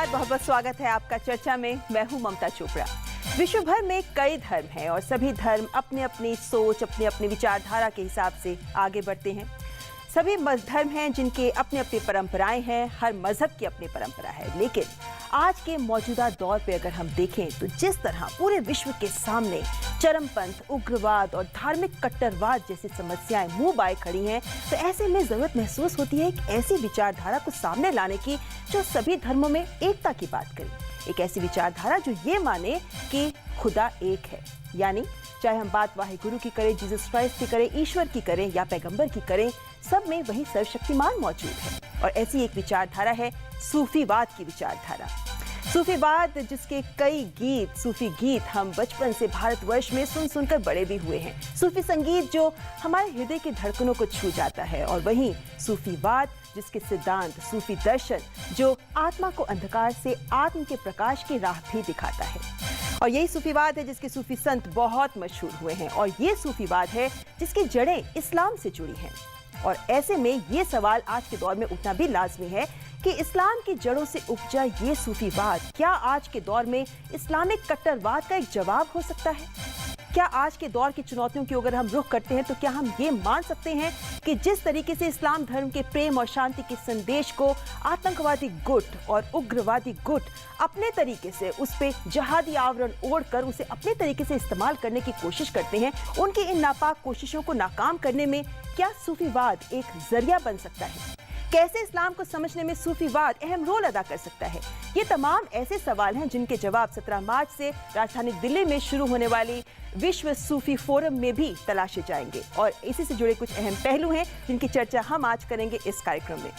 नमस्कार, बहुत बहुत स्वागत है आपका चर्चा में। मैं हूं ममता चोपड़ा। विश्व भर में कई धर्म हैं और सभी धर्म अपनी अपनी सोच, अपनी अपनी विचारधारा के हिसाब से आगे बढ़ते हैं। सभी धर्म हैं जिनके अपनी अपनी परंपराएं हैं, हर मजहब की अपनी परंपरा है। लेकिन आज के मौजूदा दौर पे अगर हम देखें तो जिस तरह पूरे विश्व के सामने चरमपंथ, उग्रवाद और धार्मिक कट्टरवाद जैसी समस्याएं मुंह बाए खड़ी हैं, तो ऐसे में जरूरत महसूस होती है एक ऐसी विचारधारा को सामने लाने की जो सभी धर्मों में एकता की बात करे। एक ऐसी विचारधारा जो ये माने कि खुदा एक है, यानी चाहे हम बात वाहिगुरु की करें, जीसस क्राइस्ट की करें, ईश्वर की करें या पैगंबर की करें, सब में वही सर्वशक्तिमान मौजूद है। और ऐसी एक विचारधारा है सूफीवाद की विचारधारा। सूफीवाद जिसके कई गीत, सूफी गीत हम बचपन से भारतवर्ष में सुन सुनकर बड़े भी हुए हैं। सूफी संगीत जो हमारे हृदय की धड़कनों को छू जाता है, और वहीं सूफीवाद जिसके सिद्धांत, सूफी दर्शन जो आत्मा को अंधकार से आत्म के प्रकाश की राह भी दिखाता है। और यही सूफीवाद है जिसके सूफी संत बहुत मशहूर हुए हैं, और ये सूफीवाद है जिसकी जड़ें इस्लाम से जुड़ी हैं। और ऐसे में ये सवाल आज के दौर में उठना भी लाजमी है कि इस्लाम की जड़ों से उपजा ये सूफीवाद क्या आज के दौर में इस्लामिक कट्टरवाद का एक जवाब हो सकता है? क्या आज के दौर की चुनौतियों की अगर हम रुख करते हैं तो क्या हम ये मान सकते हैं कि जिस तरीके से इस्लाम धर्म के प्रेम और शांति के संदेश को आतंकवादी गुट और उग्रवादी गुट अपने तरीके से उस पे जहादी आवरण ओढ़कर उसे अपने तरीके से इस्तेमाल करने की कोशिश करते हैं, उनकी इन नापाक कोशिशों को नाकाम करने में क्या सूफीवाद एक जरिया बन सकता है? कैसे इस्लाम को समझने में सूफीवाद अहम रोल अदा कर सकता है? ये तमाम ऐसे सवाल हैं जिनके जवाब 17 मार्च से राजधानी दिल्ली में शुरू होने वाली विश्व सूफी फोरम में भी तलाशे जाएंगे। और इसी से जुड़े कुछ अहम पहलू हैं जिनकी चर्चा हम आज करेंगे इस कार्यक्रम में।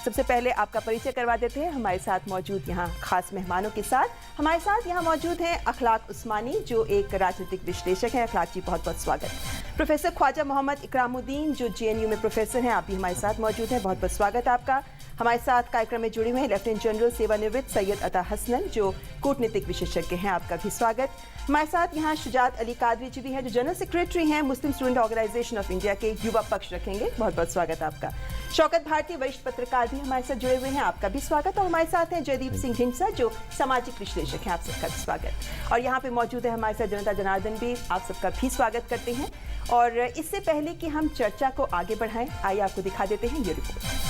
सबसे पहले आपका परिचय करवा देते हैं हमारे साथ मौजूद यहाँ खास मेहमानों के साथ। हमारे साथ यहाँ मौजूद हैं अखलाक उस्मानी जो एक राजनीतिक विश्लेषक हैं। अखलाक जी, बहुत बहुत स्वागत। प्रोफेसर ख्वाजा मोहम्मद इकरामुद्दीन जो जेएनयू में प्रोफेसर हैं, आप भी हमारे साथ मौजूद हैं, बहुत बहुत स्वागत आपका। हमारे साथ कार्यक्रम में जुड़े हुए हैं लेफ्टिनेंट जनरल सेवानिवृत्त सैयद अता हसनन जो कूटनीतिक विशेषज्ञ हैं, आपका भी स्वागत। हमारे साथ यहाँ शुजात अली कादरी जी भी हैं जो जनरल सेक्रेटरी हैं मुस्लिम स्टूडेंट ऑर्गेनाइजेशन ऑफ इंडिया के, युवा पक्ष रखेंगे, बहुत बहुत स्वागत आपका। शौकत भारती वरिष्ठ पत्रकार भी हमारे साथ जुड़े हुए हैं, आपका भी स्वागत। और हमारे साथ हैं जयदीप सिंह ढिंडसा जो सामाजिक विश्लेषक हैं, आप सबका भी स्वागत। और यहाँ पे मौजूद है हमारे साथ जनता जनार्दन भी, आप सबका भी स्वागत करते हैं। और इससे पहले कि हम चर्चा को आगे बढ़ाएं, आइए आपको दिखा देते हैं ये रिपोर्ट।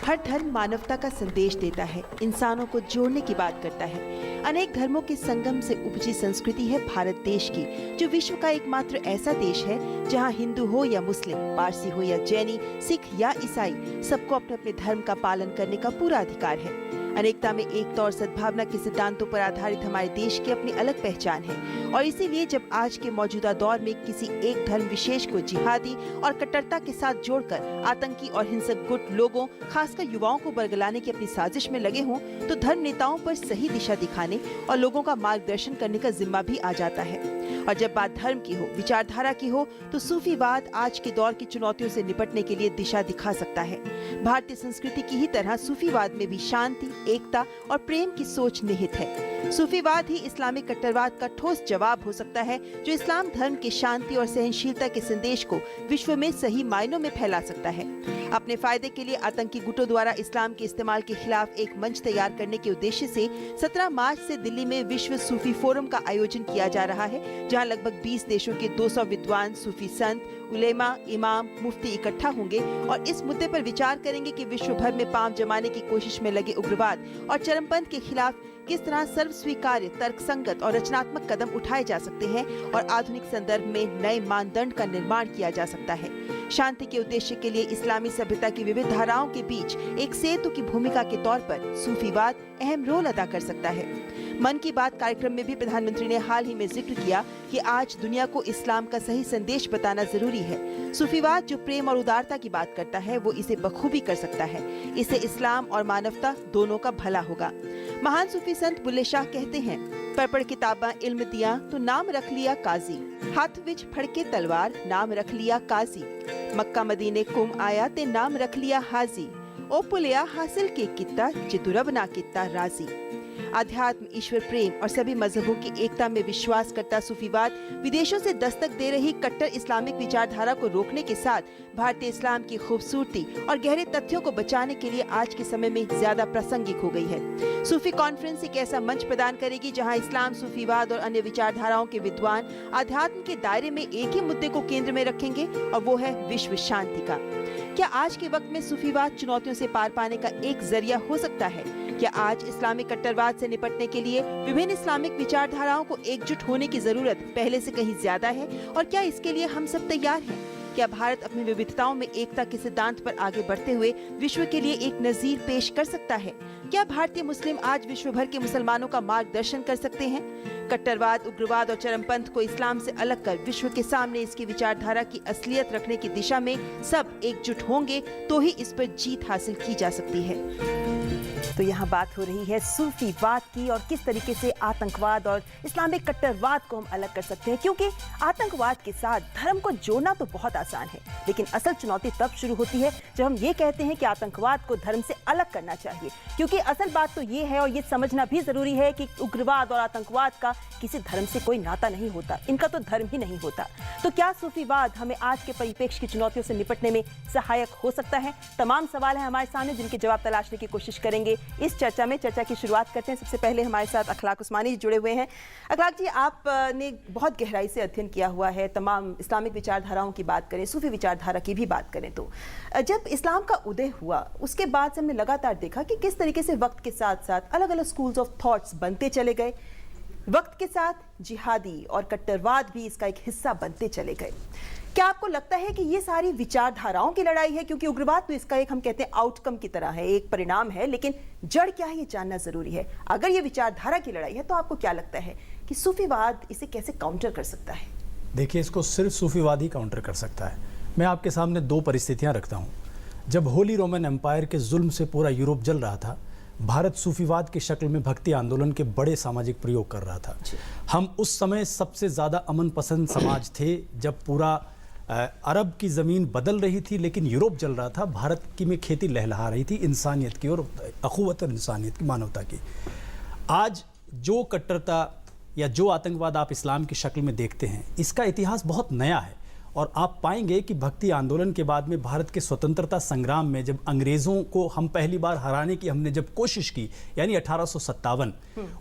हर धर्म मानवता का संदेश देता है, इंसानों को जोड़ने की बात करता है। अनेक धर्मों के संगम से उपजी संस्कृति है भारत देश की, जो विश्व का एकमात्र ऐसा देश है जहां हिंदू हो या मुस्लिम, पारसी हो या जैनी, सिख या ईसाई, सबको अपने अपने धर्म का पालन करने का पूरा अधिकार है। अनेकता में एकता और सद्भावना के सिद्धांतों पर आधारित हमारे देश की अपनी अलग पहचान है। और इसीलिए जब आज के मौजूदा दौर में किसी एक धर्म विशेष को जिहादी और कट्टरता के साथ जोड़कर आतंकी और हिंसक गुट लोगों, खासकर युवाओं को बरगलाने की अपनी साजिश में लगे हों, तो धर्म नेताओं पर सही दिशा दिखाने और लोगों का मार्गदर्शन करने का जिम्मा भी आ जाता है। और जब बात धर्म की हो, विचारधारा की हो, तो सूफीवाद आज के दौर की चुनौतियों से निपटने के लिए दिशा दिखा सकता है। भारतीय संस्कृति की ही तरह सूफीवाद में भी शांति, एकता और प्रेम की सोच निहित है। सूफीवाद ही इस्लामिक कट्टरवाद का ठोस जवाब हो सकता है, जो इस्लाम धर्म के शांति और सहनशीलता के संदेश को विश्व में सही मायनों में फैला सकता है। अपने फायदे के लिए आतंकी गुटों द्वारा इस्लाम के इस्तेमाल के खिलाफ एक मंच तैयार करने के उद्देश्य से 17 मार्च से दिल्ली में विश्व सूफी फोरम का आयोजन किया जा रहा है, जहां लगभग 20 देशों के 200 विद्वान, सूफी संत, उलेमा, इमाम, मुफ्ती इकट्ठा होंगे और इस मुद्दे पर विचार करेंगे कि विश्व भर में पांव जमाने की कोशिश में लगे उग्रवाद और चरमपंथ के खिलाफ किस तरह सर्व स्वीकार्य, तर्कसंगत और रचनात्मक कदम उठाए जा सकते हैं और आधुनिक संदर्भ में नए मानदंड का निर्माण किया जा सकता है। शांति के उद्देश्य के लिए इस्लामी सभ्यता की विविध धाराओं के बीच एक सेतु की भूमिका के तौर पर सूफीवाद अहम रोल अदा कर सकता है। मन की बात कार्यक्रम में भी प्रधानमंत्री ने हाल ही में जिक्र किया कि आज दुनिया को इस्लाम का सही संदेश बताना जरूरी है। सूफीवाद जो प्रेम और उदारता की बात करता है, वो इसे बखूबी कर सकता है। इससे इस्लाम और मानवता दोनों का भला होगा। महान सूफी संत बुल्ले शाह कहते हैं, पढ़ किताबां इल्म दिया तो नाम रख लिया काजी, हाथ विच फड़के तलवार नाम रख लिया काजी, मक्का मदीने कुम आया ते नाम रख लिया हाजी, ओ पुलिया हासिल के किता जितुरब ना किता राजी। आध्यात्म, ईश्वर प्रेम और सभी मजहबों की एकता में विश्वास करता सूफीवाद विदेशों से दस्तक दे रही कट्टर इस्लामिक विचारधारा को रोकने के साथ भारतीय इस्लाम की खूबसूरती और गहरे तथ्यों को बचाने के लिए आज के समय में ज्यादा प्रासंगिक हो गई है। सूफी कॉन्फ्रेंस एक ऐसा मंच प्रदान करेगी जहां इस्लाम, सूफीवाद और अन्य विचारधाराओं के विद्वान अध्यात्म के दायरे में एक ही मुद्दे को केंद्र में रखेंगे और वो है विश्व शांति का। क्या आज के वक्त में सूफीवाद चुनौतियों से पार पाने का एक जरिया हो सकता है? क्या आज इस्लामिक कट्टरवाद से निपटने के लिए विभिन्न इस्लामिक विचारधाराओं को एकजुट होने की जरूरत पहले से कहीं ज्यादा है और क्या इसके लिए हम सब तैयार हैं? क्या भारत अपनी विविधताओं में एकता के सिद्धांत पर आगे बढ़ते हुए विश्व के लिए एक नजीर पेश कर सकता है? क्या भारतीय मुस्लिम आज विश्व भर के मुसलमानों का मार्गदर्शन कर सकते हैं? कट्टरवाद, उग्रवाद और चरमपंथ को इस्लाम से अलग कर विश्व के सामने इसकी विचारधारा की असलियत रखने की दिशा में सब एकजुट होंगे तो ही इस पर जीत हासिल की जा सकती है। तो यहाँ बात हो रही है सूफीवाद की और किस तरीके से आतंकवाद और इस्लामिक कट्टरवाद को हम अलग कर सकते हैं, क्योंकि आतंकवाद के साथ धर्म को जोड़ना तो बहुत आसान है, लेकिन असल चुनौती तब शुरू होती है जब हम ये कहते हैं कि आतंकवाद को धर्म से अलग करना चाहिए। क्योंकि असल बात तो ये है और ये समझना भी जरूरी है कि उग्रवाद और आतंकवाद का किसी धर्म से कोई नाता नहीं होता, इनका तो धर्म ही नहीं होता। तो क्या सूफीवाद हमें आज के परिप्रेक्ष्य की चुनौतियों से निपटने में सहायक हो सकता है? तमाम सवाल हैं हमारे सामने जिनके जवाब तलाशने की कोशिश करेंगे इस चर्चा की शुरुआत करते हैं। सबसे पहले हमारे साथ अखलाक उस्मानी जुड़े हुए हैं। अखलाक जी, आपने बहुत गहराई से अध्ययन किया हुआ है, तमाम इस्लामिक विचारधाराओं की बात करें, सूफी विचारधारा की भी बात करें, तो जब इस्लाम का उदय हुआ उसके बाद से हमने लगातार देखा कि किस तरीके से वक्त के साथ साथ अलग अलग स्कूल्स ऑफ थॉट्स बनते चले गए। वक्त के साथ जिहादी और कट्टरवाद भी इसका एक हिस्सा बनते चले गए। क्या आपको लगता है कि ये सारी विचारधाराओं की लड़ाई है? क्योंकि उग्रवाद तो इसका एक, हम कहते हैं, आउटकम की तरह है, एक परिणाम है, लेकिन जड़ क्या है ये जानना जरूरी है। अगर ये विचारधारा की लड़ाई है तो आपको क्या लगता है कि सूफीवाद इसे कैसे काउंटर कर सकता है? देखिए, इसको सिर्फ सूफीवाद ही काउंटर कर सकता है। मैं आपके सामने दो परिस्थितियां रखता हूं। जब होली रोमन एम्पायर के जुल्म से पूरा यूरोप जल रहा था, भारत सूफीवाद की शक्ल में भक्ति आंदोलन के बड़े सामाजिक प्रयोग कर रहा था। हम उस समय सबसे ज़्यादा अमन पसंद समाज थे। जब पूरा अरब की ज़मीन बदल रही थी लेकिन यूरोप जल रहा था, भारत की में खेती लहलहा रही थी इंसानियत की और अखुवत और इंसानियत की, मानवता की। आज जो कट्टरता या जो आतंकवाद आप इस्लाम की शक्ल में देखते हैं, इसका इतिहास बहुत नया है। और आप पाएंगे कि भक्ति आंदोलन के बाद में भारत के स्वतंत्रता संग्राम में जब अंग्रेज़ों को हम पहली बार हराने की हमने जब कोशिश की, यानी 1857,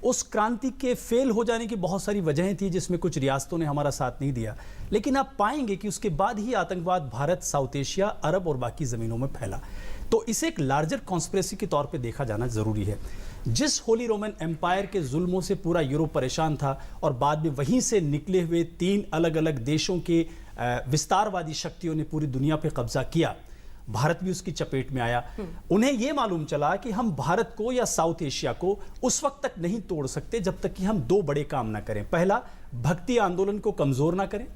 उस क्रांति के फेल हो जाने की बहुत सारी वजहें थी, जिसमें कुछ रियासतों ने हमारा साथ नहीं दिया। लेकिन आप पाएंगे कि उसके बाद ही आतंकवाद भारत, साउथ एशिया, अरब और बाकी ज़मीनों में फैला। तो इसे एक लार्जर कॉन्स्पिरेसी के तौर पे देखा जाना ज़रूरी है। जिस होली रोमन एम्पायर के जुल्मों से पूरा यूरोप परेशान था और बाद में वहीं से निकले हुए 3 अलग अलग देशों के विस्तारवादी शक्तियों ने पूरी दुनिया पे कब्जा किया, भारत भी उसकी चपेट में आया। उन्हें यह मालूम चला कि हम भारत को या साउथ एशिया को उस वक्त तक नहीं तोड़ सकते जब तक कि हम 2 बड़े काम ना करें। पहला, भक्ति आंदोलन को कमजोर ना करें।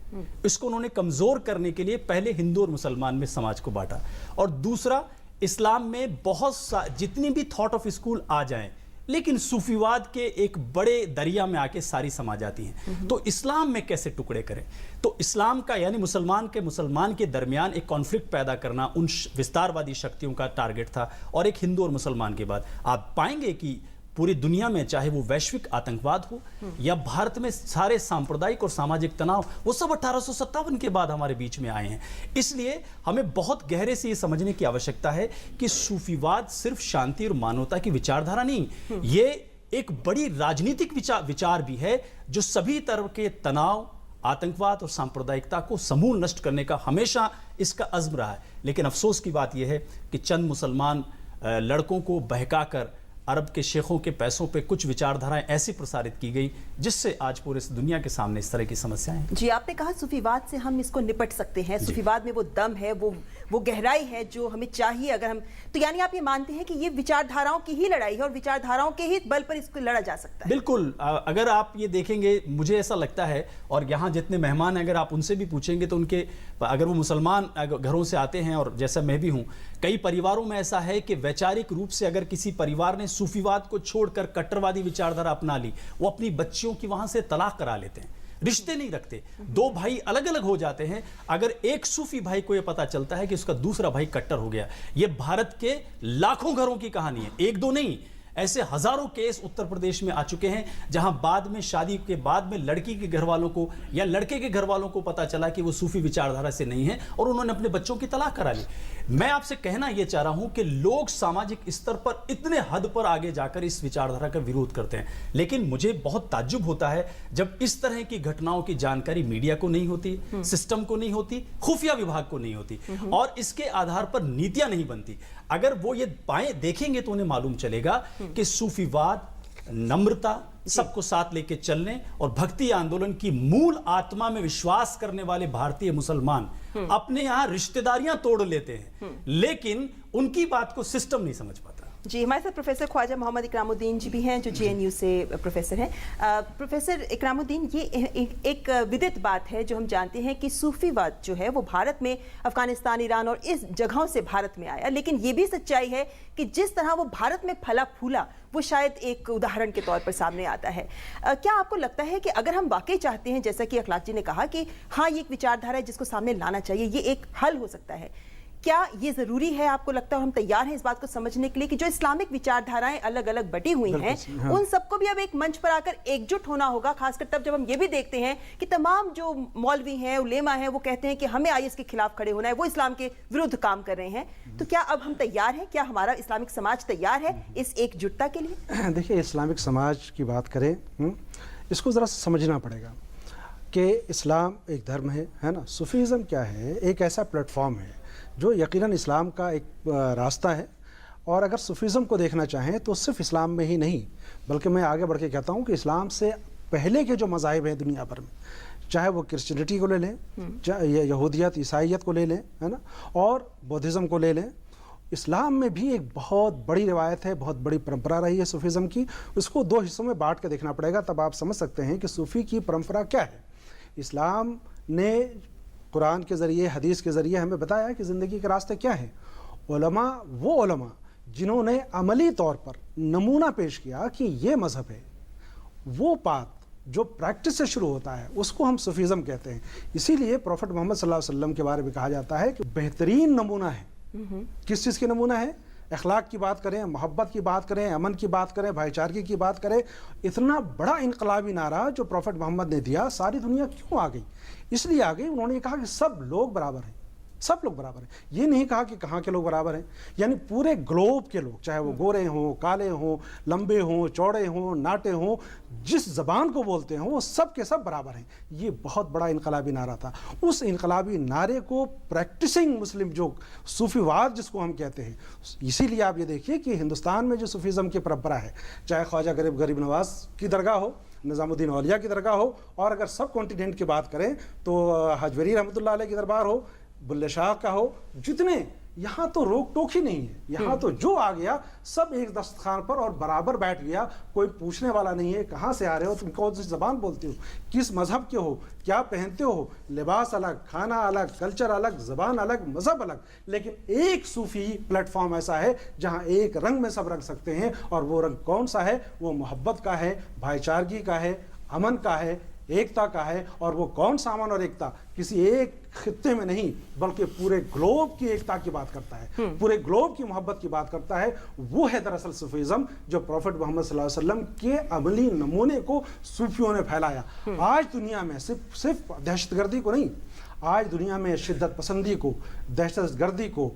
इसको उन्होंने कमजोर करने के लिए पहले हिंदू और मुसलमान में समाज को बांटा, और दूसरा, इस्लाम में बहुत जितनी भी थॉट ऑफ स्कूल आ जाएं, लेकिन सूफीवाद के एक बड़े दरिया में आके सारी समा जाती हैं। तो इस्लाम में कैसे टुकड़े करें? तो इस्लाम का, यानी मुसलमान के दरमियान एक कॉन्फ्लिक्ट पैदा करना उन विस्तारवादी शक्तियों का टारगेट था। और एक हिंदू और मुसलमान के बाद आप पाएंगे कि पूरी दुनिया में, चाहे वो वैश्विक आतंकवाद हो या भारत में सारे सांप्रदायिक और सामाजिक तनाव, वो सब 1857 के बाद हमारे बीच में आए हैं। इसलिए हमें बहुत गहरे से ये समझने की आवश्यकता है कि सूफीवाद सिर्फ शांति और मानवता की विचारधारा नहीं, ये एक बड़ी राजनीतिक विचार भी है जो सभी तरह के तनाव, आतंकवाद और सांप्रदायिकता को समूल नष्ट करने का हमेशा इसका अज़्म रहा है। लेकिन अफसोस की बात यह है कि चंद मुसलमान लड़कों को बहकाकर अरब के शेखों के पैसों पे कुछ विचारधाराएं ऐसी प्रसारित की गई जिससे आज पूरे दुनिया के सामने इस तरह की समस्याएं हैं। जी, आपने कहा सूफीवाद से हम इसको निपट सकते हैं, सूफीवाद में वो दम है, वो गहराई है जो हमें चाहिए। अगर हम, तो यानी आप ये मानते हैं कि ये विचारधाराओं की ही लड़ाई है और विचारधाराओं के ही बल पर इसको लड़ा जा सकता है? बिल्कुल। अगर आप ये देखेंगे, मुझे ऐसा लगता है, और यहाँ जितने मेहमान हैं अगर आप उनसे भी पूछेंगे तो उनके, अगर वो मुसलमान घरों से आते हैं, और जैसा मैं भी हूँ, कई परिवारों में ऐसा है कि वैचारिक रूप से अगर किसी परिवार ने सूफीवाद को छोड़कर कट्टरवादी विचारधारा अपना ली, वो अपनी बच्चियों की वहां से तलाक करा लेते हैं, रिश्ते नहीं रखते। 2 भाई अलग अलग हो जाते हैं। अगर एक सूफी भाई को यह पता चलता है कि उसका दूसरा भाई कट्टर हो गया, यह भारत के लाखों घरों की कहानी है, 1-2 नहीं। ऐसे हजारों केस उत्तर प्रदेश में आ चुके हैं जहां बाद में शादी के बाद में लड़की के घर वालों को या लड़के के घर वालों को पता चला कि वो सूफी विचारधारा से नहीं है और उन्होंने अपने बच्चों की तलाक करा ली। मैं आपसे कहना यह चाह रहा हूं कि लोग सामाजिक स्तर पर इतने हद पर आगे जाकर इस विचारधारा का विरोध करते हैं, लेकिन मुझे बहुत ताज्जुब होता है जब इस तरह की घटनाओं की जानकारी मीडिया को नहीं होती, सिस्टम को नहीं होती, खुफिया विभाग को नहीं होती और इसके आधार पर नीतियां नहीं बनती। अगर वो ये पाएं देखेंगे तो उन्हें मालूम चलेगा कि सूफीवाद, नम्रता, सबको साथ लेके चलने और भक्ति आंदोलन की मूल आत्मा में विश्वास करने वाले भारतीय मुसलमान अपने यहां रिश्तेदारियां तोड़ लेते हैं, लेकिन उनकी बात को सिस्टम नहीं समझ पाता। जी, हमारे साथ प्रोफेसर ख्वाजा मोहम्मद इकरामुद्दीन जी भी हैं जो जेएनयू से प्रोफेसर हैं। प्रोफेसर इकरामुद्दीन, ये एक विदित बात है जो हम जानते हैं कि सूफीवाद जो है वो भारत में अफगानिस्तान, ईरान और इस जगहों से भारत में आया, लेकिन ये भी सच्चाई है कि जिस तरह वो भारत में फला फूला वो शायद एक उदाहरण के तौर पर सामने आता है। क्या आपको लगता है कि अगर हम वाकई चाहते हैं, जैसा कि अखलाक जी ने कहा कि हाँ ये एक विचारधारा है जिसको सामने लाना चाहिए, ये एक हल हो सकता है, क्या ये जरूरी है? आपको लगता है हम तैयार हैं इस बात को समझने के लिए कि जो इस्लामिक विचारधाराएं अलग अलग बटी हुई हैं, हाँ, उन सबको भी अब एक मंच पर आकर एकजुट होना होगा, खासकर तब जब हम ये भी देखते हैं कि तमाम जो मौलवी हैं, उलेमा हैं, वो कहते हैं कि हमें आईएस के खिलाफ खड़े होना है, वो इस्लाम के विरुद्ध काम कर रहे हैं। तो क्या अब हम तैयार हैं? क्या हमारा इस्लामिक समाज तैयार है इस एकजुटता के लिए? देखिए, इस्लामिक समाज की बात करें, इसको ज़रा समझना पड़ेगा कि इस्लाम एक धर्म है ना। सूफीज़म क्या है? एक ऐसा प्लेटफॉर्म है जो यकीनन इस्लाम का एक रास्ता है, और अगर सूफीज़म को देखना चाहें तो सिर्फ इस्लाम में ही नहीं, बल्कि मैं आगे बढ़ के कहता हूँ कि इस्लाम से पहले के जो मज़ाहिब हैं दुनिया भर में, चाहे वो क्रिश्चियनिटी को ले लें, चाहे यहूदियत ईसाइयत को ले लें, है ना, और बौद्धिज़्म को ले लें, इस्लाम में भी एक बहुत बड़ी रिवायत है, बहुत बड़ी परंपरा रही है सूफीज़म की। उसको दो हिस्सों में बांट के देखना पड़ेगा, तब आप समझ सकते हैं कि सूफ़ी की परंपरा क्या है। इस्लाम ने कुरान के ज़रिए, हदीस के ज़रिए हमें बताया कि ज़िंदगी के रास्ते क्या हैं। उलमा वो उलमा जिन्होंने अमली तौर पर नमूना पेश किया कि ये मज़हब है, वो बात जो प्रैक्टिस से शुरू होता है उसको हम सूफीज़म कहते हैं। इसीलिए प्रॉफेट मोहम्मद सल्लल्लाहु अलैहि वसल्लम के बारे में कहा जाता है कि बेहतरीन नमूना है। किस चीज़ की नमूना है? अखलाक की बात करें, मोहब्बत की बात करें, अमन की बात करें, भाईचारगी की बात करें। इतना बड़ा इनकलाबी नारा जो प्रॉफेट मोहम्मद ने दिया, सारी दुनिया क्यों आ गई? इसलिए आ गई, उन्होंने कहा कि सब लोग बराबर हैं, सब लोग बराबर हैं। ये नहीं कहा कि कहाँ के लोग बराबर हैं, यानी पूरे ग्लोब के लोग, चाहे वो गोरे हों, काले हों, लंबे हों, चौड़े हों, नाटे हों, जिस ज़बान को बोलते हैं वो सब के सब बराबर हैं। ये बहुत बड़ा इनकलाबी नारा था। उस इनकलाबी नारे को प्रैक्टिसिंग मुस्लिम, जो सूफीवाद जिसको हम कहते हैं, इसीलिए आप ये देखिए कि हिंदुस्तान में जो सूफीज़म की परंपरा है, चाहे ख्वाजा गरीब नवाज की दरगाह हो, निज़ामुद्दीन औलिया की दरगाह हो, और अगर सब कॉन्टिनेंट की बात करें तो हजवरी रहमतुल्लाह अलैह की दरबार हो, बुल्ले शाह का हो, जितने यहाँ तो रोक टोक ही नहीं है। यहाँ तो जो आ गया सब एक दस्तखान पर और बराबर बैठ गया, कोई पूछने वाला नहीं है कहाँ से आ रहे हो, तुम कौन सी ज़बान बोलते हो, किस मज़हब के हो, क्या पहनते हो, लिबास अलग, खाना अलग, कल्चर अलग, ज़बान अलग, मज़हब अलग, लेकिन एक सूफ़ी प्लेटफॉर्म ऐसा है जहाँ एक रंग में सब रंग सकते हैं। और वो रंग कौन सा है? वो मोहब्बत का है, भाईचारगी का है, अमन का है, एकता का है। और वो कौन सा अमन और एकता? किसी एक खित्ते में नहीं, बल्कि पूरे ग्लोब की एकता की बात करता है, पूरे ग्लोब की मोहब्बत की बात करता है। वो है दरअसल सूफीज़म, जो प्रॉफेट मोहम्मद सल्लल्लाहु अलैहि वसल्लम के अमली नमूने को सूफियों ने फैलाया। आज दुनिया में सिर्फ दहशतगर्दी को नहीं, आज दुनिया में शिद्दत पसंदी को, दहशतगर्दी को,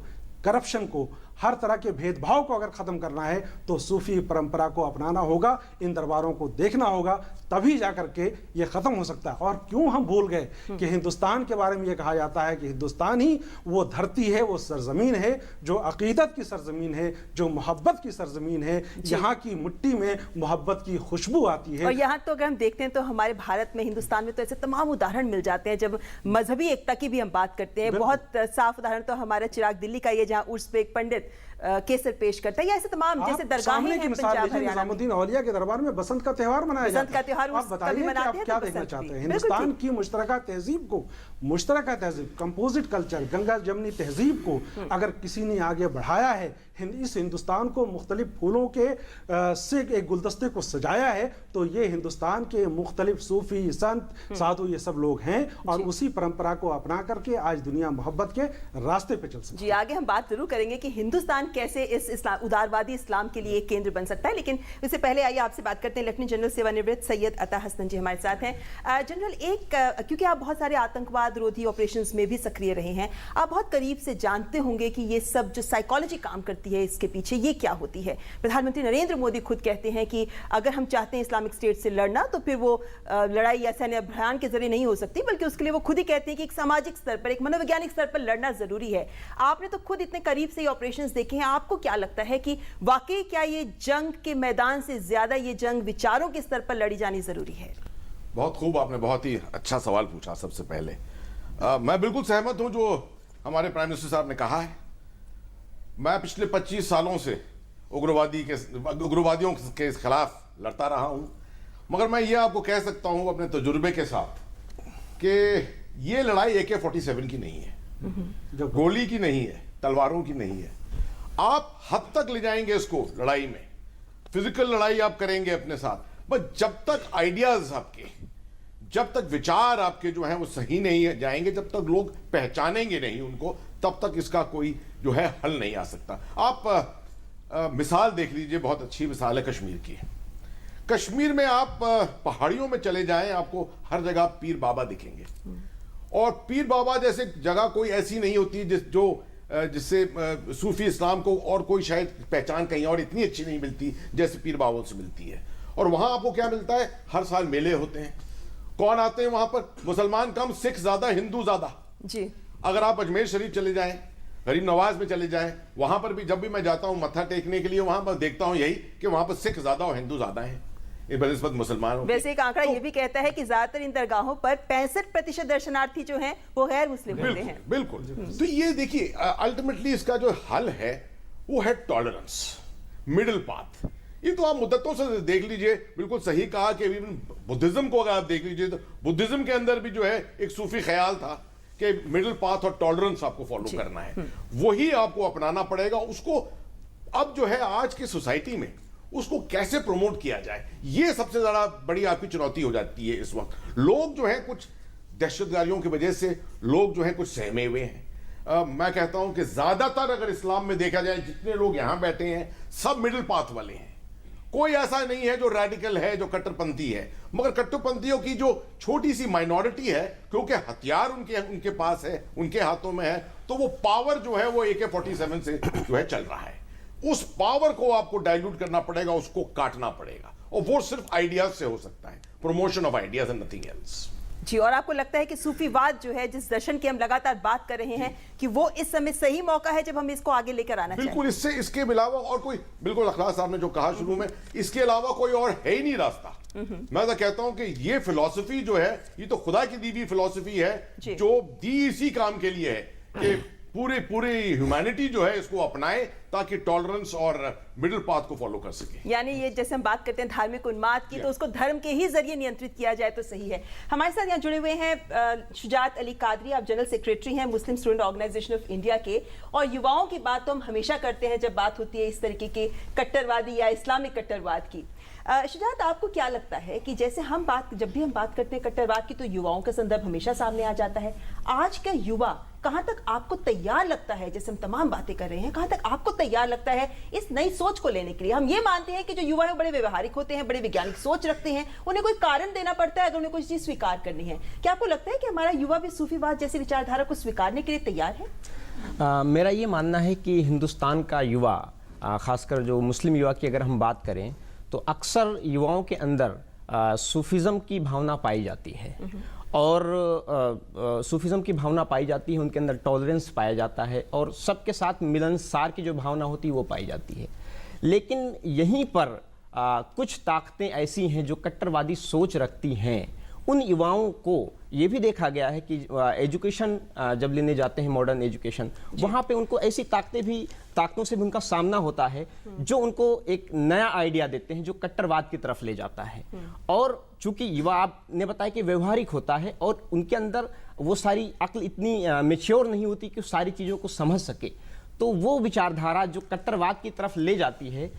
करप्शन को, हर तरह के भेदभाव को अगर ख़त्म करना है तो सूफ़ी परंपरा को अपनाना होगा, इन दरबारों को देखना होगा, तभी जाकर के ये ख़त्म हो सकता है। और क्यों हम भूल गए कि हिंदुस्तान के बारे में ये कहा जाता है कि हिंदुस्तान ही वो धरती है, वो सरज़मीन है जो अक़ीदत की सरज़मीन है, जो मोहब्बत की सरज़मीन है। यहाँ की मिट्टी में मोहब्बत की खुशबू आती है। और यहाँ तो अगर हम देखते हैं तो हमारे भारत में, हिंदुस्तान में तो ऐसे तमाम उदाहरण मिल जाते हैं। जब मजहबी एकता की भी हम बात करते हैं, बहुत साफ उदाहरण तो हमारा चिराग दिल्ली का ये, जहाँ उर्स पे एक पंडित केसर पेश करता है, या ऐसे तमाम जैसे दरगाहें हैं पंजाब हरियाणा। निज़ामुद्दीन औलिया के दरबार में बसंत का त्यौहार मनाया जाता है। बसंत का त्यौहार आप बताइए कि आप क्या देखना चाहते हैं? हिंदुस्तान की मुश्तरका तहजीब को, मुश्तरका तहजीब, कंपोजिट कल्चर, गंगा जमनी तहजीब को अगर किसी ने आगे बढ़ाया है, इस हिंदुस्तान को मुख्तलिफ फूलों के से एक गुलदस्ते को सजाया है, तो ये हिंदुस्तान के मुख्तलिफ सूफी, संत, साधु, ये सब लोग हैं। और उसी परंपरा को अपना करके आज दुनिया मोहब्बत के रास्ते पे चल सकती है। जी, आगे हम बात जरूर करेंगे कि हिंदुस्तान कैसे इस इस्लाम उदारवादी इस्लाम के लिए एक केंद्र बन सकता है। लेकिन इससे पहले आइए आपसे बात करते हैं लेफ्टिनेंट जनरल सेवानिवृत्त सैयद अता हसन जी हमारे साथ हैं। जनरल, क्योंकि आप बहुत सारे आतंकवाद रोधी ऑपरेशंस में भी सक्रिय रहे हैं, आप बहुत करीब से जानते होंगे कि ये सब जो साइकोलॉजी काम करती है इसके पीछे ये क्या होती है। प्रधानमंत्री नरेंद्र मोदी खुद कहते हैं कि अगर हम चाहते हैं इस्लामिक स्टेट से लड़ना तो फिर वो लड़ाई या सैन्य अभियान के जरिए नहीं हो सकती, बल्कि उसके लिए वो खुद ही कहते हैं कि एक सामाजिक स्तर पर, एक मनोवैज्ञानिक स्तर पर लड़ना जरूरी है। आपने तो खुद इतने करीब से ये ऑपरेशंस देखे हैं, आपको क्या लगता है कि वाकई क्या ये जंग के मैदान से ज्यादा ये जंग विचारों के स्तर पर लड़ी जानी जरूरी है? बहुत खूब, आपने बहुत ही अच्छा सवाल पूछा। सबसे पहले मैं बिल्कुल सहमत हूं जो हमारे प्राइम मिनिस्टर साहब ने कहा है। मैं पिछले 25 सालों से उग्रवादियों के खिलाफ लड़ता रहा हूं, मगर मैं ये आपको कह सकता हूं अपने तजुर्बे के साथ कि ये लड़ाई AK-47 की नहीं है, जो गोली की नहीं है, तलवारों की नहीं है। आप हद तक ले जाएंगे इसको लड़ाई में, फिजिकल लड़ाई आप करेंगे अपने साथ, बस जब तक आइडियाज आपके, जब तक विचार आपके जो हैं वो सही नहीं जाएंगे, जब तक लोग पहचानेंगे नहीं उनको, तब तक इसका कोई जो है हल नहीं आ सकता। आप मिसाल देख लीजिए, बहुत अच्छी मिसाल है कश्मीर की। कश्मीर में आप पहाड़ियों में चले जाएं, आपको हर जगह पीर बाबा दिखेंगे, और पीर बाबा जैसे जगह कोई ऐसी नहीं होती जिससे सूफी इस्लाम को और कोई शायद पहचान कहीं और इतनी अच्छी नहीं मिलती जैसे पीर बाबा से मिलती है। और वहां आपको क्या मिलता है? हर साल मेले होते हैं। कौन आते हैं वहां पर? मुसलमान कम, सिख ज्यादा, हिंदू ज्यादा जी। अगर आप अजमेर शरीफ चले जाएं, गरीब नवाज में चले जाएं, वहां पर भी जब भी मैं जाता हूं मत्था टेकने के लिए, वहां पर देखता हूं यही कि वहां पर सिख ज्यादा और हिंदू ज्यादा हैं बनस्पत मुसलमानों। वैसे एक आंकड़ा ये भी कहता है कि ज्यादातर इन दरगाहों पर 65% दर्शनार्थी जो हैं वो गैर मुस्लिम होते हैं। बिल्कुल। तो ये देखिए, अल्टीमेटली इसका जो हल है वो है टॉलरेंस, मिडिल पाथ। ये तो आप मुद्दतों से देख लीजिए, बिल्कुल सही कहा कि बुद्धिज्म को अगर आप देख लीजिए तो बुद्धिज्म के अंदर भी जो है एक सूफी ख्याल था कि मिडिल पाथ और टॉलरेंस आपको फॉलो करना है, वही आपको अपनाना पड़ेगा। उसको अब जो है आज की सोसाइटी में उसको कैसे प्रमोट किया जाए, ये सबसे ज्यादा बड़ी आपकी चुनौती हो जाती है इस वक्त। लोग जो है कुछ दहशतगारियों की वजह से लोग जो है कुछ सहमे हुए हैं। मैं कहता हूं कि ज्यादातर अगर इस्लाम में देखा जाए जितने लोग यहां बैठे हैं सब मिडिल पाथ वाले हैं। कोई ऐसा नहीं है जो रेडिकल है, जो कट्टरपंथी है, मगर कट्टरपंथियों की जो छोटी सी माइनॉरिटी है, क्योंकि हथियार उनके पास है, उनके हाथों में है, तो वो पावर जो है वो AK-47 से जो है चल रहा है। उस पावर को आपको डाइल्यूट करना पड़ेगा, उसको काटना पड़ेगा, और वो सिर्फ आइडियाज से हो सकता है, promotion of ideas and nothing else. जी, और आपको लगता है कि सूफीवाद जो है, जिस दर्शन की हम लगातार बात कर रहे हैं, कि वो इस समय सही मौका है जब हम इसको आगे लेकर आना चाहिए? बिल्कुल, इसके अलावा और कोई, बिल्कुल अखलाक साहब ने जो कहा शुरू में, इसके अलावा कोई और है ही नहीं रास्ता। मैं तो कहता हूं कि ये फिलॉसफी जो है, ये तो खुदा की दी हुई फिलॉसफी है जो दी इसी काम के लिए है कि पूरी ह्यूमैनिटी जो है इसको अपनाए ताकि टॉलरेंस और मिडिल पाथ को फॉलो कर सके। यानी ये जैसे हम बात करते हैं धार्मिक उन्माद की, तो उसको धर्म के ही जरिए नियंत्रित किया जाए तो सही है। हमारे साथ यहाँ जुड़े हुए हैं शुजात अली कादरी, आप जनरल सेक्रेटरी हैं मुस्लिम स्टूडेंट ऑर्गेनाइजेशन ऑफ इंडिया के, और युवाओं की बात तो हम हमेशा करते हैं जब बात होती है इस तरीके के कट्टरवादी या इस्लामिक कट्टरवाद की। शुजात, आपको क्या लगता है कि जैसे जब भी हम बात करते हैं कट्टरवाद की, तो युवाओं का संदर्भ हमेशा सामने आ जाता है। आज का युवा कहां तक आपको तैयार लगता है, जैसे हम तमाम बातें कर रहे हैं, कहां तक आपको तैयार लगता है इस नई सोच को लेने के लिए? हम ये मानते हैं कि जो युवा है बड़े व्यवहारिक होते हैं, बड़े वैज्ञानिक सोच रखते हैं, उन्हें कोई कारण देना पड़ता है अगर उन्हें कोई चीज स्वीकार करनी है। क्या आपको लगता है कि हमारा युवा भी सूफीवाद जैसी विचारधारा को स्वीकारने के लिए तैयार है? मेरा ये मानना है कि हिंदुस्तान का युवा, खासकर जो मुस्लिम युवा की अगर हम बात करें, तो अक्सर युवाओं के अंदर सूफिज़म की भावना पाई जाती है, और सूफिज़म की भावना पाई जाती है, उनके अंदर टॉलरेंस पाया जाता है, और सबके साथ मिलनसार की जो भावना होती है वो पाई जाती है। लेकिन यहीं पर कुछ ताकतें ऐसी हैं जो कट्टरवादी सोच रखती हैं। उन युवाओं को ये भी देखा गया है कि एजुकेशन जब लेने जाते हैं, मॉडर्न एजुकेशन, वहाँ पे उनको ऐसी ताकतों से भी उनका सामना होता है जो उनको एक नया आइडिया देते हैं जो कट्टरवाद की तरफ ले जाता है। और चूंकि युवा, आपने बताया कि व्यवहारिक होता है, और उनके अंदर वो सारी अक्ल इतनी मैच्योर नहीं होती कि सारी चीज़ों को समझ सके, तो वो विचारधारा जो कट्टरवाद की तरफ ले जाती है,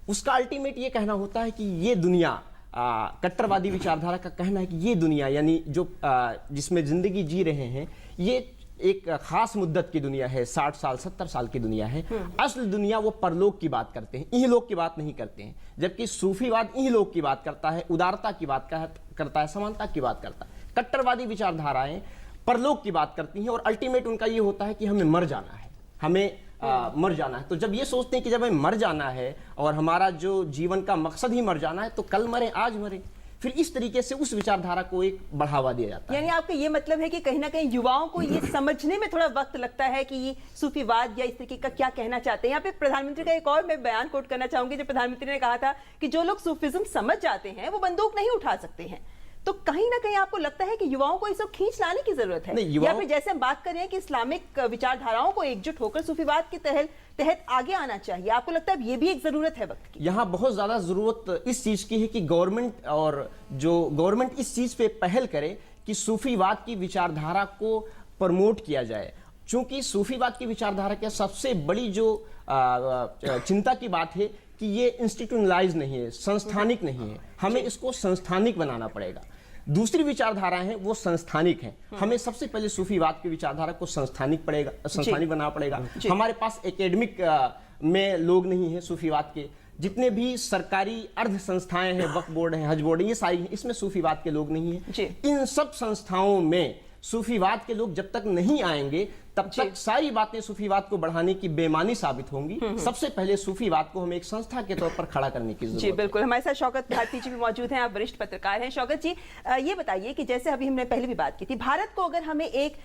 उसका अल्टीमेट ये कहना होता है कि ये दुनिया, कट्टरवादी विचारधारा का कहना है कि ये दुनिया, यानी जो जिसमें जिंदगी जी रहे हैं, ये एक खास मुद्दत की दुनिया है, 60 साल 70 साल की दुनिया है। असल दुनिया वो परलोक की बात करते हैं, इहलोक की बात नहीं करते हैं। जबकि सूफीवाद इहलोक की बात करता है, उदारता की बात करता है, समानता की बात करता है। कट्टरवादी विचारधाराएं परलोक की बात करती हैं और अल्टीमेट उनका ये होता है कि हमें मर जाना है, हमें मर जाना है। तो जब ये सोचते हैं कि जब हमें मर जाना है और हमारा जो जीवन का मकसद ही मर जाना है, तो कल मरे आज मरे, फिर इस तरीके से उस विचारधारा को एक बढ़ावा दिया जाता है। यानी आपका ये मतलब है कि कहीं ना कहीं युवाओं को ये समझने में थोड़ा वक्त लगता है कि ये सूफीवाद या इस तरीके का क्या कहना चाहते हैं। यहाँ पे प्रधानमंत्री का एक और मैं बयान कोट करना चाहूंगी, जो प्रधानमंत्री ने कहा था कि जो लोग सूफिज्म समझ जाते हैं वो बंदूक नहीं उठा सकते हैं। तो कहीं ना कहीं आपको लगता है कि युवाओं को इसे खींच लाने की जरूरत है, या फिर जैसे हम बात कर रहे हैं कि इस्लामिक विचारधाराओं को एकजुट होकर सूफीवाद के तहत आगे आना चाहिए, आपको लगता है ये भी एक जरूरत है वक्त की? यहाँ बहुत ज्यादा जरूरत इस चीज की है कि गवर्नमेंट इस चीज पे पहल करे कि सूफीवाद की विचारधारा को प्रमोट किया जाए। चूंकि सूफीवाद की विचारधारा की सबसे बड़ी जो चिंता की बात है कि ये इंस्टीट्यूशनलाइज नहीं है, संस्थानिक नहीं है, हमें इसको संस्थानिक बनाना पड़ेगा। दूसरी विचारधाराएं हैं वो संस्थानिक हैं, हमें सबसे पहले सूफीवाद की विचारधारा को संस्थानिक बनाना पड़ेगा। हमारे पास एकेडमिक में लोग नहीं है सूफीवाद के, जितने भी सरकारी अर्ध संस्थाएं हैं, वक्फ बोर्ड है, हज बोर्ड है, ये सारी हैं, इसमें सूफीवाद के लोग नहीं है। इन सब संस्थाओं में सूफीवाद के लोग जब तक नहीं आएंगे तब तक सारी बातें सूफीवाद को बढ़ाने की बेमानी साबित होंगी। सबसे पहले सूफीवाद को हमें एक संस्था के तौर पर खड़ा करने की जरूरत है। जी बिल्कुल, हमारे साथ शौकत भारती जी भी मौजूद हैं, आप वरिष्ठ पत्रकार हैं। शौकत जी, ये बताइए कि जैसे अभी हमने पहले भी बात की थी, भारत को अगर हमें एक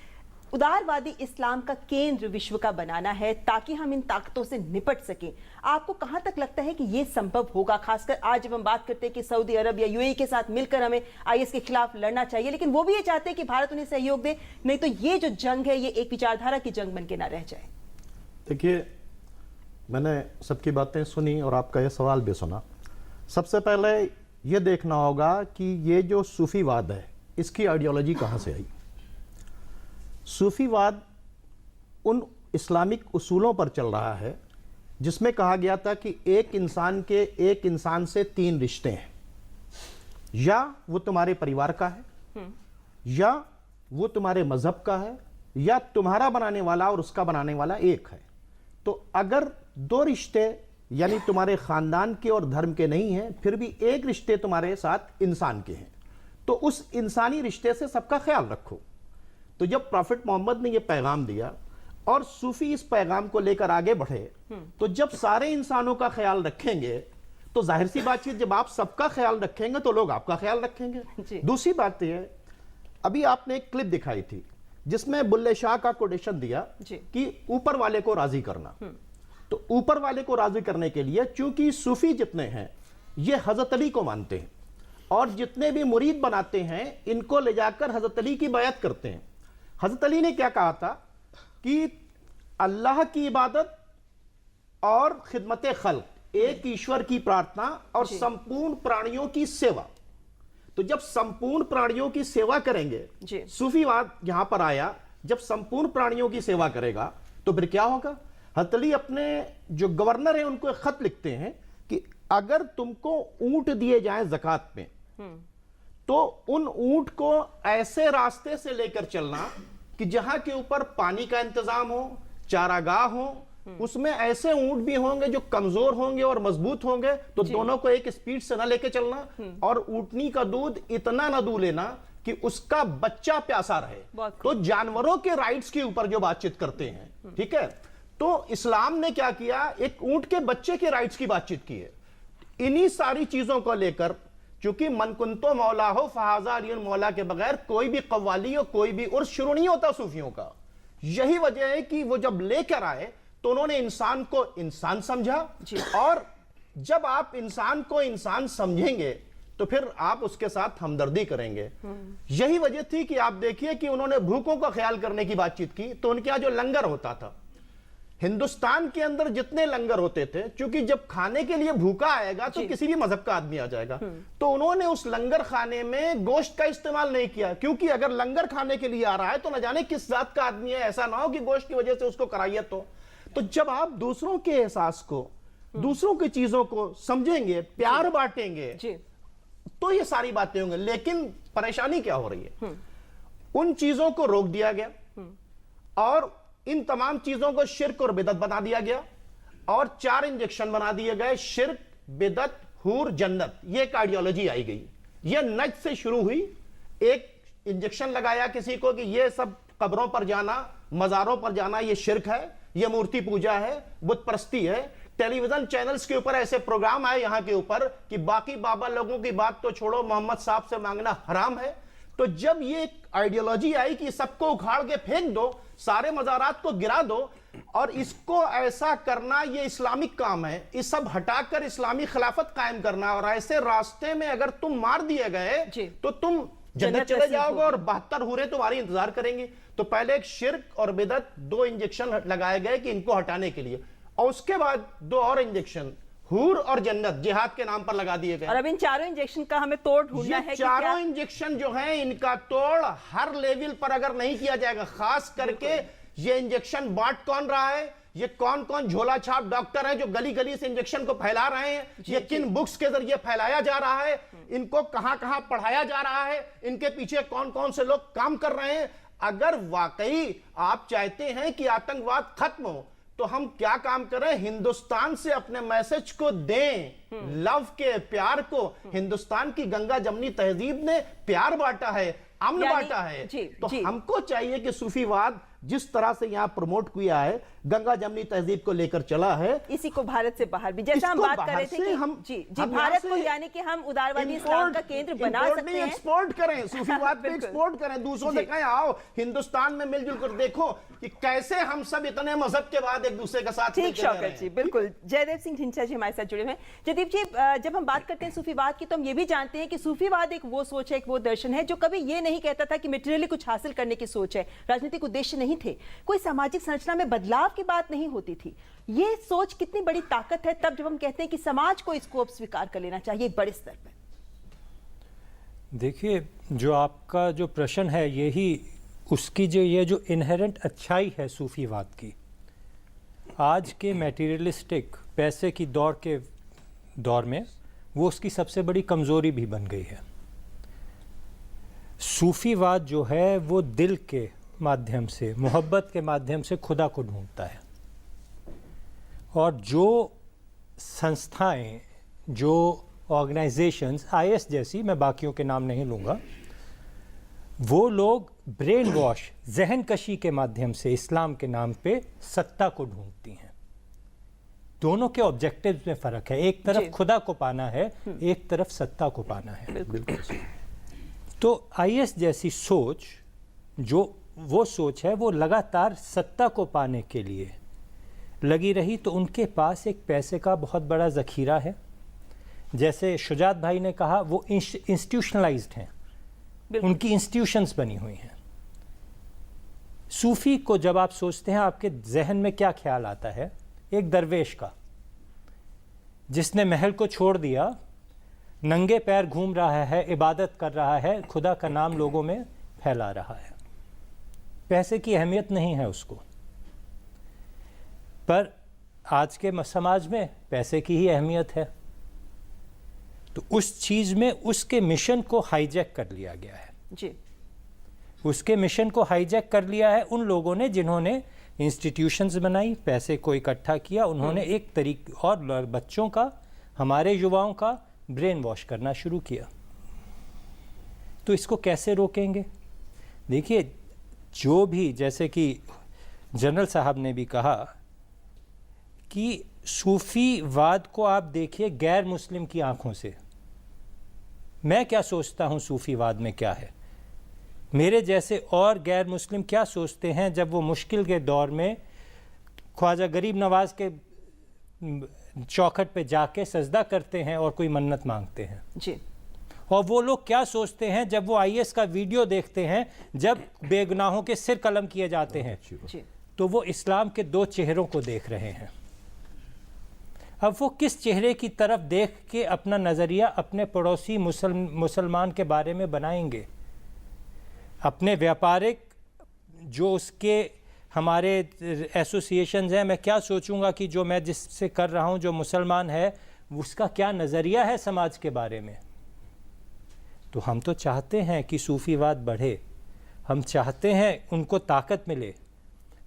उदारवादी इस्लाम का केंद्र विश्व का बनाना है ताकि हम इन ताकतों से निपट सकें, आपको कहां तक लगता है कि यह संभव होगा? खासकर आज जब हम बात करते हैं कि सऊदी अरब या यूएई के साथ मिलकर हमें आईएस के खिलाफ लड़ना चाहिए, लेकिन वो भी ये चाहते हैं कि भारत उन्हें सहयोग दे, नहीं तो ये जो जंग है ये एक विचारधारा की जंग बन के ना रह जाए। देखिए, मैंने सबकी बातें सुनी और आपका यह सवाल भी सुना। सबसे पहले ये देखना होगा कि ये जो सूफीवाद है इसकी आइडियोलॉजी कहाँ से आई। सूफीवाद उन इस्लामिक उसूलों पर चल रहा है जिसमें कहा गया था कि एक इंसान से 3 रिश्ते हैं, या वो तुम्हारे परिवार का है, या वो तुम्हारे मजहब का है, या तुम्हारा बनाने वाला और उसका बनाने वाला एक है। तो अगर 2 रिश्ते यानी तुम्हारे खानदान के और धर्म के नहीं हैं, फिर भी एक रिश्ते तुम्हारे साथ इंसान के हैं, तो उस इंसानी रिश्ते से सबका ख्याल रखो। तो जब प्रॉफिट मोहम्मद ने यह पैगाम दिया और सूफी इस पैगाम को लेकर आगे बढ़े, तो जब सारे इंसानों का ख्याल रखेंगे तो जाहिर सी बात है, जब आप सबका ख्याल रखेंगे तो लोग आपका ख्याल रखेंगे। दूसरी बात यह है, अभी आपने एक क्लिप दिखाई थी जिसमें बुल्ले शाह का कोटेशन दिया कि ऊपर वाले को राजी करना। तो ऊपर वाले को राजी करने के लिए, चूंकि सूफी जितने हैं ये हजरत अली को मानते हैं और जितने भी मुरीद बनाते हैं इनको ले जाकर हजरत अली की बैत करते हैं। हजरत अली ने क्या कहा था कि अल्लाह की इबादत और खिदमत खल्क, एक ईश्वर की प्रार्थना और संपूर्ण प्राणियों की सेवा। तो जब संपूर्ण प्राणियों की सेवा करेंगे, सूफीवाद यहां पर आया, जब संपूर्ण प्राणियों की सेवा करेगा तो फिर क्या होगा। हजरत अली अपने जो गवर्नर है उनको एक खत लिखते हैं कि अगर तुमको ऊंट दिए जाएं ज़कात में, तो उन ऊंट को ऐसे रास्ते से लेकर चलना कि जहां के ऊपर पानी का इंतजाम हो, चारागाह हो, उसमें ऐसे ऊंट भी होंगे जो कमजोर होंगे और मजबूत होंगे, तो दोनों को एक स्पीड से ना लेके चलना, और ऊंटनी का दूध इतना ना दूध लेना कि उसका बच्चा प्यासा रहे। तो जानवरों के राइट्स के ऊपर जो बातचीत करते हैं, ठीक है। तो इस्लाम ने क्या किया, एक ऊंट के बच्चे के राइट्स की बातचीत की है। इन्हीं सारी चीजों को लेकर, क्योंकि मनकुंतो मौला हो फहाजा अलियुन मौला के बगैर कोई भी कव्वाली हो, कोई भी उर्स शुरू नहीं होता सूफियों का। यही वजह है कि वो जब लेकर आए तो उन्होंने इंसान को इंसान समझा, और जब आप इंसान को इंसान समझेंगे तो फिर आप उसके साथ हमदर्दी करेंगे। यही वजह थी कि आप देखिए कि उन्होंने भूखों का ख्याल करने की बातचीत की, तो उनके यहां जो लंगर होता था, हिंदुस्तान के अंदर जितने लंगर होते थे, क्योंकि जब खाने के लिए भूखा आएगा तो किसी भी मजहब का आदमी आ जाएगा, तो उन्होंने उस लंगर खाने में गोश्त का इस्तेमाल नहीं किया, क्योंकि अगर लंगर खाने के लिए आ रहा है तो न जाने किस जात का आदमी है, ऐसा ना हो कि गोश्त की वजह से उसको कराहियत हो। तो जब आप दूसरों के एहसास को, दूसरों की चीजों को समझेंगे, प्यार बांटेंगे, तो ये सारी बातें होंगी। लेकिन परेशानी क्या हो रही है, उन चीजों को रोक दिया गया और इन तमाम चीजों को शिर्क और बिदत बना दिया गया और 4 इंजेक्शन बना दिए गए, शिर्क, बिदत, हूर, जन्नत। ये एक आइडियोलॉजी आई गई। ये नज से शुरू हुई। एक इंजेक्शन लगाया किसी को कि ये सब कब्रों पर जाना, मजारों पर जाना, ये शिर्क है, ये मूर्ति पूजा है, बुत परस्ती है। टेलीविजन चैनल्स के ऊपर ऐसे प्रोग्राम आए यहां के ऊपर कि बाकी बाबा लोगों की बात तो छोड़ो, मोहम्मद साहब से मांगना हराम है। तो जब ये आइडियोलॉजी आई कि सबको उखाड़ के फेंक दो, सारे मज़ारात को गिरा दो और इसको ऐसा करना ये इस्लामिक काम है, इस सब हटाकर इस्लामी खिलाफत कायम करना, और ऐसे रास्ते में अगर तुम मार दिए गए तो तुम जन्नत चले जाओगे और 72 हूरें तुम्हारी इंतजार करेंगी। तो पहले एक शिर्क और बिदत 2 इंजेक्शन लगाए गए कि इनको हटाने के लिए, और उसके बाद 2 और इंजेक्शन हूर और जन्नत जिहाद के नाम पर लगा दिए गए। और अब इन चारों इंजेक्शन का हमें तोड़ ढूंढना है। चारों इंजेक्शन जो हैं इनका तोड़ हर लेवल पर अगर नहीं किया जाएगा, खास करके ये इंजेक्शन बांट कौन रहा है, ये कौन कौन झोला छाप डॉक्टर हैं जो गली गली से इंजेक्शन को फैला रहे हैं, ये किन बुक्स के जरिए फैलाया जा रहा है, इनको कहां कहां पढ़ाया जा रहा है, इनके पीछे कौन कौन से लोग काम कर रहे हैं। अगर वाकई आप चाहते हैं कि आतंकवाद खत्म हो तो हम क्या काम करें, हिंदुस्तान से अपने मैसेज को दें, लव के, प्यार को। हिंदुस्तान की गंगा जमनी तहजीब ने प्यार बांटा है, अमन बांटा है। तो हमको चाहिए कि सूफीवाद जिस तरह से यहां प्रमोट किया है, गंगा जमनी तहजीब को लेकर चला है, इसी को भारत से बाहर भी, जैसा हम बात कर रहे थे कि हम भारत को यानी कि हम उदारवादी इस्लाम का केंद्र बना सकते हैं, एक्सपोर्ट करें, सूफीवाद पे एक्सपोर्ट करें, दूसरों से कहें आओ हिंदुस्तान में मिलजुल कर देखो कि कैसे हम सब इतने मजहब के बाद एक दूसरे का साथ। ठीक शौकत जी, बिल्कुल। जयदेव सिंह ढिंचा जी हमारे साथ जुड़े हुए हैं। जयदीप जी, जब हम बात करते हैं सूफीवाद की तो हम ये भी जानते हैं कि सूफीवाद एक वो सोच है, एक वो दर्शन है जो कभी ये नहीं कहता था कि मटेरियली कुछ हासिल करने की सोच है, राजनीतिक उद्देश्य नहीं थे, कोई सामाजिक संरचना में बदलाव की बात नहीं होती थी। ये सोच कितनी बड़ी ताकत है तब जब हम कहते हैं कि समाज को इसको अब स्वीकार कर लेना चाहिए बड़े स्तर पर। देखिए, जो आपका जो प्रश्न है यही उसकी जो इनहेरेंट अच्छाई है सूफीवाद की, आज के मटेरियलिस्टिक पैसे की दौर में वो उसकी सबसे बड़ी कमज़ोरी भी बन गई है। सूफीवाद जो है वो दिल के माध्यम से, मोहब्बत के माध्यम से खुदा को ढूंढता है, और जो संस्थाएं, जो ऑर्गेनाइजेशंस, IS जैसी, मैं बाकियों के नाम नहीं लूँगा, वो लोग ब्रेन वॉश, जहन कशी के माध्यम से इस्लाम के नाम पे सत्ता को ढूंढती हैं। दोनों के ऑब्जेक्टिव्स में फ़र्क है, एक तरफ खुदा को पाना है, एक तरफ सत्ता को पाना है। तो IS जैसी सोच, जो वो सोच है, वो लगातार सत्ता को पाने के लिए लगी रही, तो उनके पास एक पैसे का बहुत बड़ा ज़ख़ीरा है। जैसे शुजात भाई ने कहा, वो इंस्टीट्यूशनलाइज्ड हैं, उनकी इंस्टीट्यूशंस बनी हुई हैं। सूफ़ी को जब आप सोचते हैं, आपके जहन में क्या ख्याल आता है? एक दरवेश का, जिसने महल को छोड़ दिया, नंगे पैर घूम रहा है, इबादत कर रहा है, खुदा का नाम लोगों में फैला रहा है। पैसे की अहमियत नहीं है उसको, पर आज के समाज में पैसे की ही अहमियत है। तो उस चीज़ में उसके मिशन को हाईजैक कर लिया गया है जी। उसके मिशन को हाईजैक कर लिया है उन लोगों ने जिन्होंने इंस्टीट्यूशंस बनाई, पैसे को इकट्ठा किया, उन्होंने एक तरीके और बच्चों का, हमारे युवाओं का ब्रेन वॉश करना शुरू किया। तो इसको कैसे रोकेंगे? देखिए, जो भी, जैसे कि जनरल साहब ने भी कहा कि सूफीवाद को आप देखिए गैर मुस्लिम की आंखों से। मैं क्या सोचता हूँ सूफीवाद में क्या है, मेरे जैसे और गैर मुस्लिम क्या सोचते हैं जब वो मुश्किल के दौर में ख्वाजा गरीब नवाज के चौखट पे जाके सजदा करते हैं और कोई मन्नत मांगते हैं जी। और वो लोग क्या सोचते हैं जब वो IS का वीडियो देखते हैं, जब बेगुनाहों के सिर कलम किए जाते हैं, तो वो इस्लाम के 2 चेहरों को देख रहे हैं। अब वो किस चेहरे की तरफ देख के अपना नज़रिया अपने पड़ोसी मुसलमान के बारे में बनाएंगे? अपने व्यापारिक जो उसके हमारे एसोसिएशंस हैं, मैं क्या सोचूंगा कि जो मैं जिससे कर रहा हूं, जो मुसलमान है, उसका क्या नज़रिया है समाज के बारे में? तो हम तो चाहते हैं कि सूफीवाद बढ़े, हम चाहते हैं उनको ताकत मिले,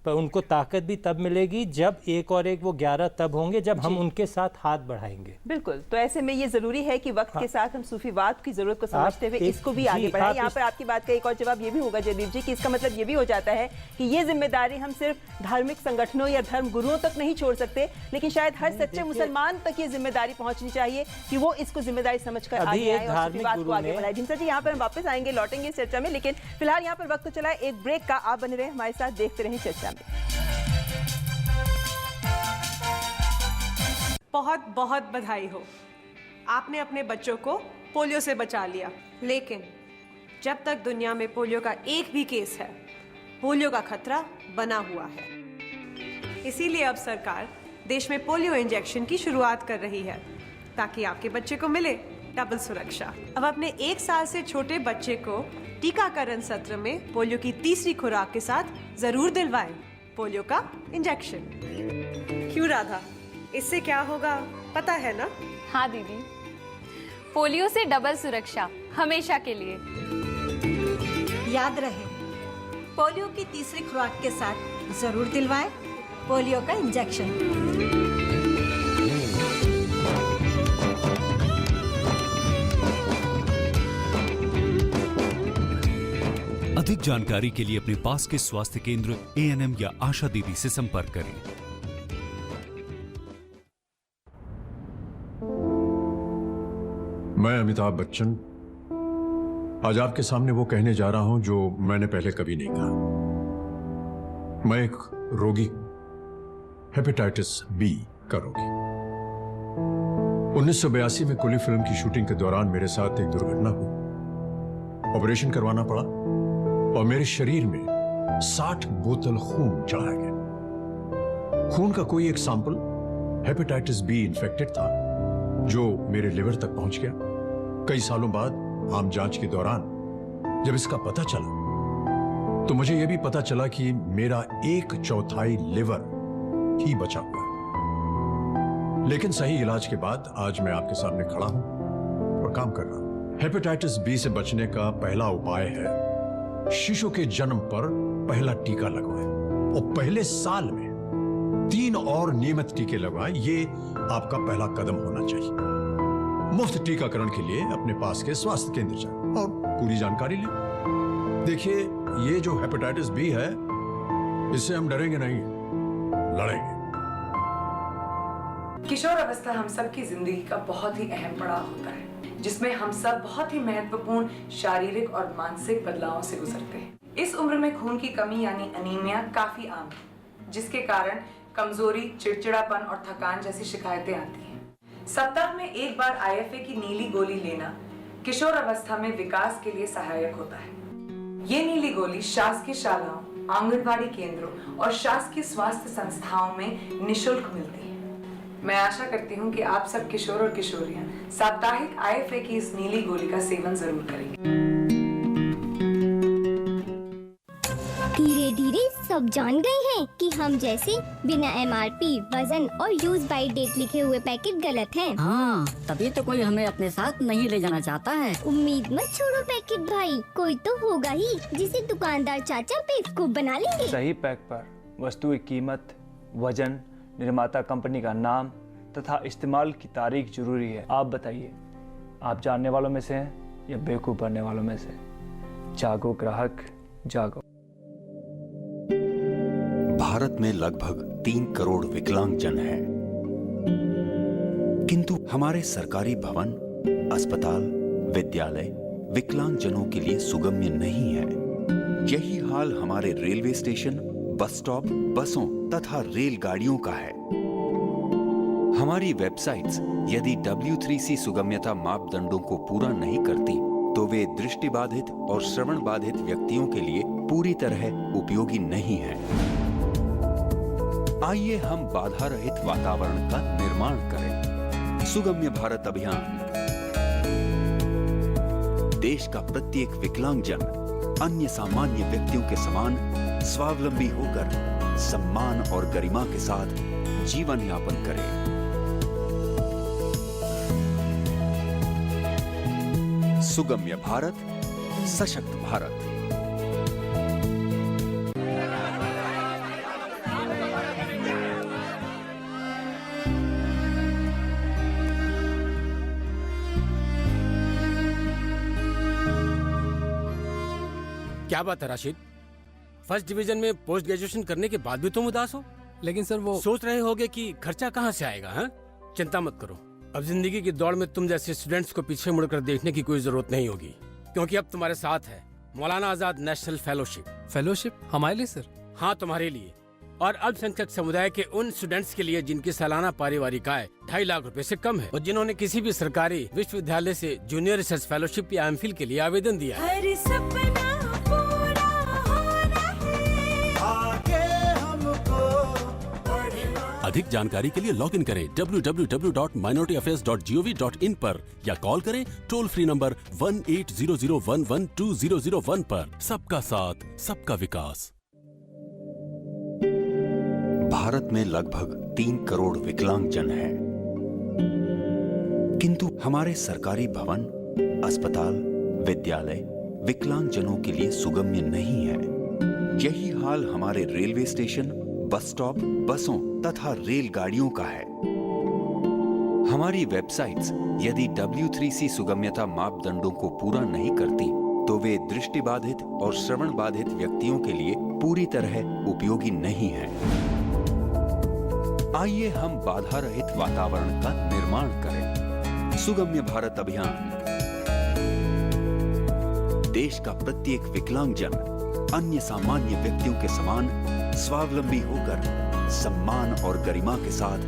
पर उनको ताकत भी तब मिलेगी जब एक और एक वो 11 तब होंगे जब हम उनके साथ हाथ बढ़ाएंगे। बिल्कुल, तो ऐसे में ये जरूरी है कि वक्त के साथ हम सूफीवाद की जरूरत को समझते हुए इसको भी आगे बढ़ाएं। यहाँ पर आपकी बात का एक और जवाब ये भी होगा जयदीप जी कि इसका मतलब ये भी हो जाता है कि ये जिम्मेदारी हम सिर्फ धार्मिक संगठनों या धर्म गुरुओं तक नहीं छोड़ सकते, लेकिन शायद हर सच्चे मुसलमान तक ये जिम्मेदारी पहुंचनी चाहिए कि वो इसको जिम्मेदारी समझकर आगे आए और सूफीवाद को आगे बढ़ाए। ढींसा जी, यहाँ पर हम वापस आएंगे, लौटेंगे इस चर्चा में, लेकिन फिलहाल यहाँ पर वक्त तो चला एक ब्रेक का। आप बने रहे हमारे साथ, देखते रहें चर्चा में। बहुत बहुत बधाई हो, आपने अपने बच्चों को पोलियो से बचा लिया। लेकिन जब तक दुनिया में पोलियो का एक भी केस है, पोलियो का खतरा बना हुआ है। इसीलिए अब सरकार देश में पोलियो इंजेक्शन की शुरुआत कर रही है ताकि आपके बच्चे को मिले डबल सुरक्षा। अब अपने 1 साल से छोटे बच्चे को टीकाकरण सत्र में पोलियो की तीसरी खुराक के साथ जरूर दिलवाएं पोलियो का इंजेक्शन। क्यों राधा, इससे क्या होगा पता है ना? हाँ दीदी, पोलियो से डबल सुरक्षा हमेशा के लिए। याद रहे, पोलियो की तीसरी खुराक के साथ जरूर दिलवाएं पोलियो का इंजेक्शन। अधिक जानकारी के लिए अपने पास के स्वास्थ्य केंद्र, एएनएम या आशा दीदी से संपर्क करें। मैं अमिताभ बच्चन आज आपके सामने वो कहने जा रहा हूं जो मैंने पहले कभी नहीं कहा। मैं एक रोगी, हेपेटाइटिस बी का रोगी। 1982 में कुली फिल्म की शूटिंग के दौरान मेरे साथ एक दुर्घटना हुई। ऑपरेशन करवाना पड़ा और मेरे शरीर में 60 बोतल खून चढ़ाया गया। खून का कोई एक सैंपल हेपेटाइटिस बी इन्फेक्टेड था जो मेरे लिवर तक पहुंच गया। कई सालों बाद आम जांच के दौरान जब इसका पता चला तो मुझे यह भी पता चला कि मेरा 1/4 लिवर ही बचा हुआ है। लेकिन सही इलाज के बाद आज मैं आपके सामने खड़ा हूं और काम कर रहा हूं। हेपेटाइटिस बी से बचने का पहला उपाय है शिशु के जन्म पर पहला टीका लगवाएं और पहले साल में 3 और नियमित टीके लगवाएं। ये आपका पहला कदम होना चाहिए। मुफ्त टीकाकरण के लिए अपने पास के स्वास्थ्य केंद्र जाएं और पूरी जानकारी लें। देखिए, ये जो हेपेटाइटिस बी है, इससे हम डरेंगे नहीं, लड़ेंगे। किशोर अवस्था हम सब की जिंदगी का बहुत ही अहम पड़ाव होता है, जिसमें हम सब बहुत ही महत्वपूर्ण शारीरिक और मानसिक बदलावों से गुजरते हैं। इस उम्र में खून की कमी यानी अनीमिया काफी आम है, जिसके कारण कमजोरी, चिड़चिड़ापन और थकान जैसी शिकायतें आती हैं। सप्ताह में एक बार आईएफए की नीली गोली लेना किशोर अवस्था में विकास के लिए सहायक होता है। ये नीली गोली शासकीय शालाओं, आंगनबाड़ी केंद्रों और शासकीय स्वास्थ्य संस्थाओं में निशुल्क मिलती है। मैं आशा करती हूँ कि आप सब किशोर और किशोरियां साप्ताहिक आईएफए की इस नीली गोली का सेवन जरूर करेंगे। धीरे धीरे सब जान गए हैं कि हम जैसे बिना एमआरपी, वजन और यूज बाय डेट लिखे हुए पैकेट गलत हैं। हाँ, तभी तो कोई हमें अपने साथ नहीं ले जाना चाहता है। उम्मीद मत छोड़ो पैकेट भाई, कोई तो होगा ही जिसे दुकानदार चाचा बेवकूफ बना लेंगे। सही पैक पर वस्तु की कीमत, वजन, निर्माता कंपनी का नाम तथा इस्तेमाल की तारीख जरूरी है। आप बताइए, आप जानने वालों में से हैं या बेवकूफ बनने वालों में से? जागो ग्राहक, जागो। भारत में लगभग 3 करोड़ विकलांगजन हैं, किंतु हमारे सरकारी भवन, अस्पताल, विद्यालय विकलांगजनों के लिए सुगम्य नहीं है। यही हाल हमारे रेलवे स्टेशन, बस स्टॉप, बसों तथा रेलगाड़ियों का है। हमारी वेबसाइट्स यदि W3C सुगम्यता मापदंडों को पूरा नहीं करती तो वे दृष्टिबाधित और श्रवण बाधित व्यक्तियों के लिए पूरी तरह उपयोगी नहीं है। आइए हम बाधा रहित वातावरण का निर्माण करें। सुगम्य भारत अभियान। देश का प्रत्येक विकलांगजन अन्य सामान्य व्यक्तियों के समान स्वावलंबी होकर सम्मान और गरिमा के साथ जीवन यापन करे। सुगम्य भारत, सशक्त भारत। क्या बात है राशिद, फर्स्ट डिवीजन में पोस्ट ग्रेजुएशन करने के बाद भी तुम उदास हो? लेकिन सर वो सोच रहे होगे कि खर्चा कहाँ से आएगा? हाँ, चिंता मत करो, अब जिंदगी की दौड़ में तुम जैसे स्टूडेंट्स को पीछे मुड़कर देखने की कोई जरूरत नहीं होगी, क्योंकि अब तुम्हारे साथ है Maulana Azad national fellowship. Fellowship हमारे लिए सर? हाँ, तुम्हारे लिए और अल्पसंख्यक समुदाय के उन स्टूडेंट्स के लिए जिनकी सालाना पारिवारिक आय 2.5 लाख रुपए से कम है और जिन्होंने किसी भी सरकारी विश्वविद्यालय से जूनियर रिसर्च फेलोशिप या एमफिल के लिए आवेदन दिया है। अधिक जानकारी के लिए लॉग इन करें www.minorityAffairs.gov.in पर या कॉल करें टोल फ्री नंबर 1800112001 पर। सबका साथ, सबका विकास। भारत में लगभग 3 करोड़ विकलांगजन हैं, किंतु हमारे सरकारी भवन, अस्पताल, विद्यालय विकलांगजनों के लिए सुगम्य नहीं है। यही हाल हमारे रेलवे स्टेशन, बस स्टॉप, बसों तथा रेलगाड़ियों का है। हमारी वेबसाइट्स यदि W3C सुगम्यता मापदंडों को पूरा नहीं करती तो वे दृष्टिबाधित और श्रवण बाधित व्यक्तियों के लिए पूरी तरह उपयोगी नहीं है। आइए हम बाधा रहित वातावरण का निर्माण करें। सुगम्य भारत अभियान। देश का प्रत्येक विकलांगजन अन्य सामान्य व्यक्तियों के समान स्वावलंबी होकर सम्मान और गरिमा के साथ